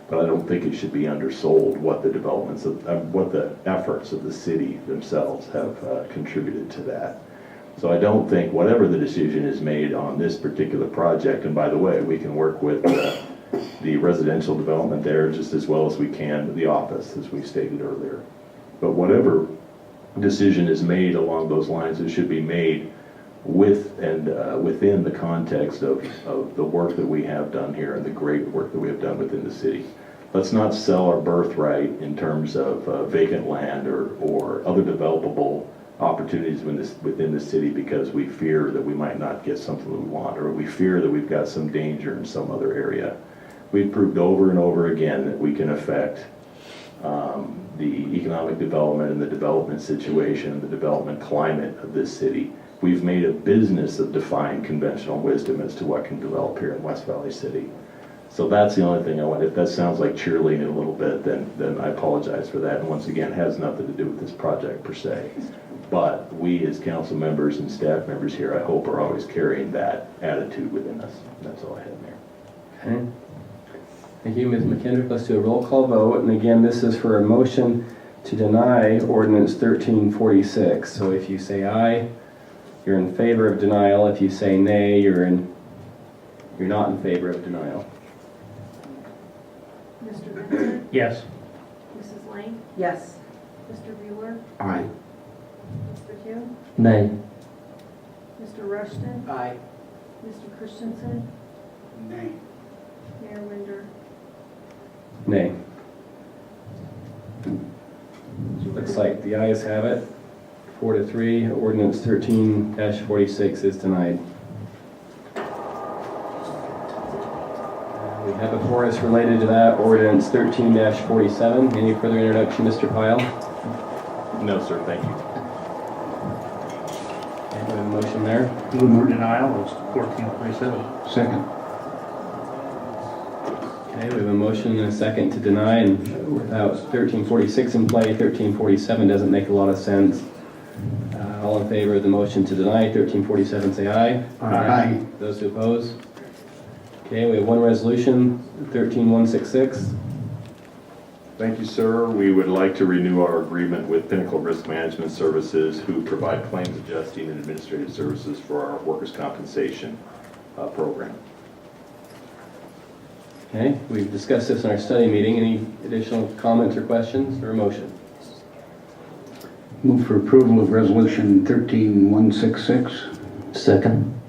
But I don't think it should be undersold what the developments of, what the efforts of the city themselves have contributed to that. So I don't think whatever the decision is made on this particular project, and by the way, we can work with the residential development there just as well as we can the office, as we stated earlier. But whatever decision is made along those lines, it should be made with and within the context of the work that we have done here and the great work that we have done within the city. Let's not sell our birthright in terms of vacant land or other developable opportunities within the city because we fear that we might not get something we want, or we fear that we've got some danger in some other area. We've proved over and over again that we can affect the economic development and the development situation and the development climate of this city. We've made a business of defying conventional wisdom as to what can develop here in West Valley City. So that's the only thing I want. If that sounds like cheerleading a little bit, then I apologize for that. And once again, it has nothing to do with this project per se. But we as council members and staff members here, I hope, are always carrying that attitude within us. That's all I have there. Okay. Thank you, Ms. McKendrick. Let's do a roll call vote. And again, this is for a motion to deny ordinance 1346. So if you say aye, you're in favor of denial. If you say nay, you're not in favor of denial. Mr. Vincent? Yes. Mrs. Lane? Yes. Mr. Bueller? Aye. Mr. Hume? Nay. Mr. Rushton? Aye. Mr. Christensen? Nay. Mayor Winder? Nay. Looks like the ayes have it. 4-3, ordinance 13-46 is denied. We have before us related to that ordinance 13-47. Any further introduction, Mr. Pyle? No, sir, thank you. Okay, we have a motion there. Move for denial is 1447. Second. Okay, we have a motion and a second to deny, and without 1346 in play, 1347 doesn't make a lot of sense. All in favor of the motion to deny 1347, say aye. Aye. Those who oppose? Okay, we have one resolution, 13166. Thank you, sir. We would like to renew our agreement with Pinnacle Risk Management Services, who provide claims adjusting and administrative services for our workers' compensation program. Okay, we've discussed this in our study meeting. Any additional comments or questions or a motion? Move for approval of resolution 13166. Second.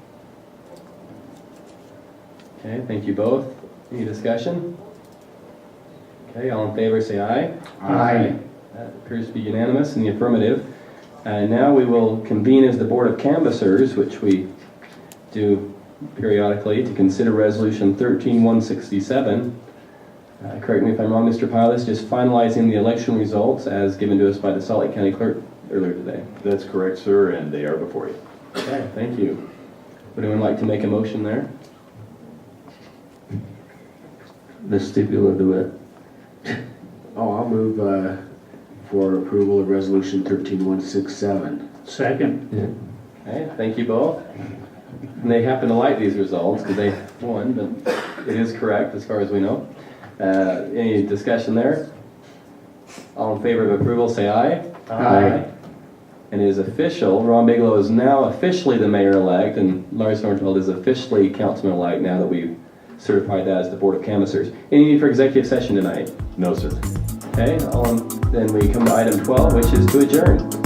Okay, thank you both. Any discussion? Okay, all in favor say aye. Aye. That appears to be unanimous in the affirmative. And now we will convene as the Board of Canvassers, which we do periodically, to consider resolution 13167. Correct me if I'm wrong, Mr. Pyle, this is just finalizing the election results as given to us by the Salt Lake County Clerk earlier today. That's correct, sir, and they are before you. Okay, thank you. Would anyone like to make a motion there? The stipulated do it. Oh, I'll move for approval of resolution 13167. Second. Yeah. Okay, thank you both. And they happen to like these results because they won, but it is correct as far as we know. Any discussion there? All in favor of approval, say aye. Aye. And it is official. Ron Bigelow is now officially the mayor-elect, and Lars Nordenfeld is officially councilman-elect now that we've certified that as the Board of Canvassers. Any need for executive session tonight? No, sir. Okay, then we come to item 12, which is to adjourn.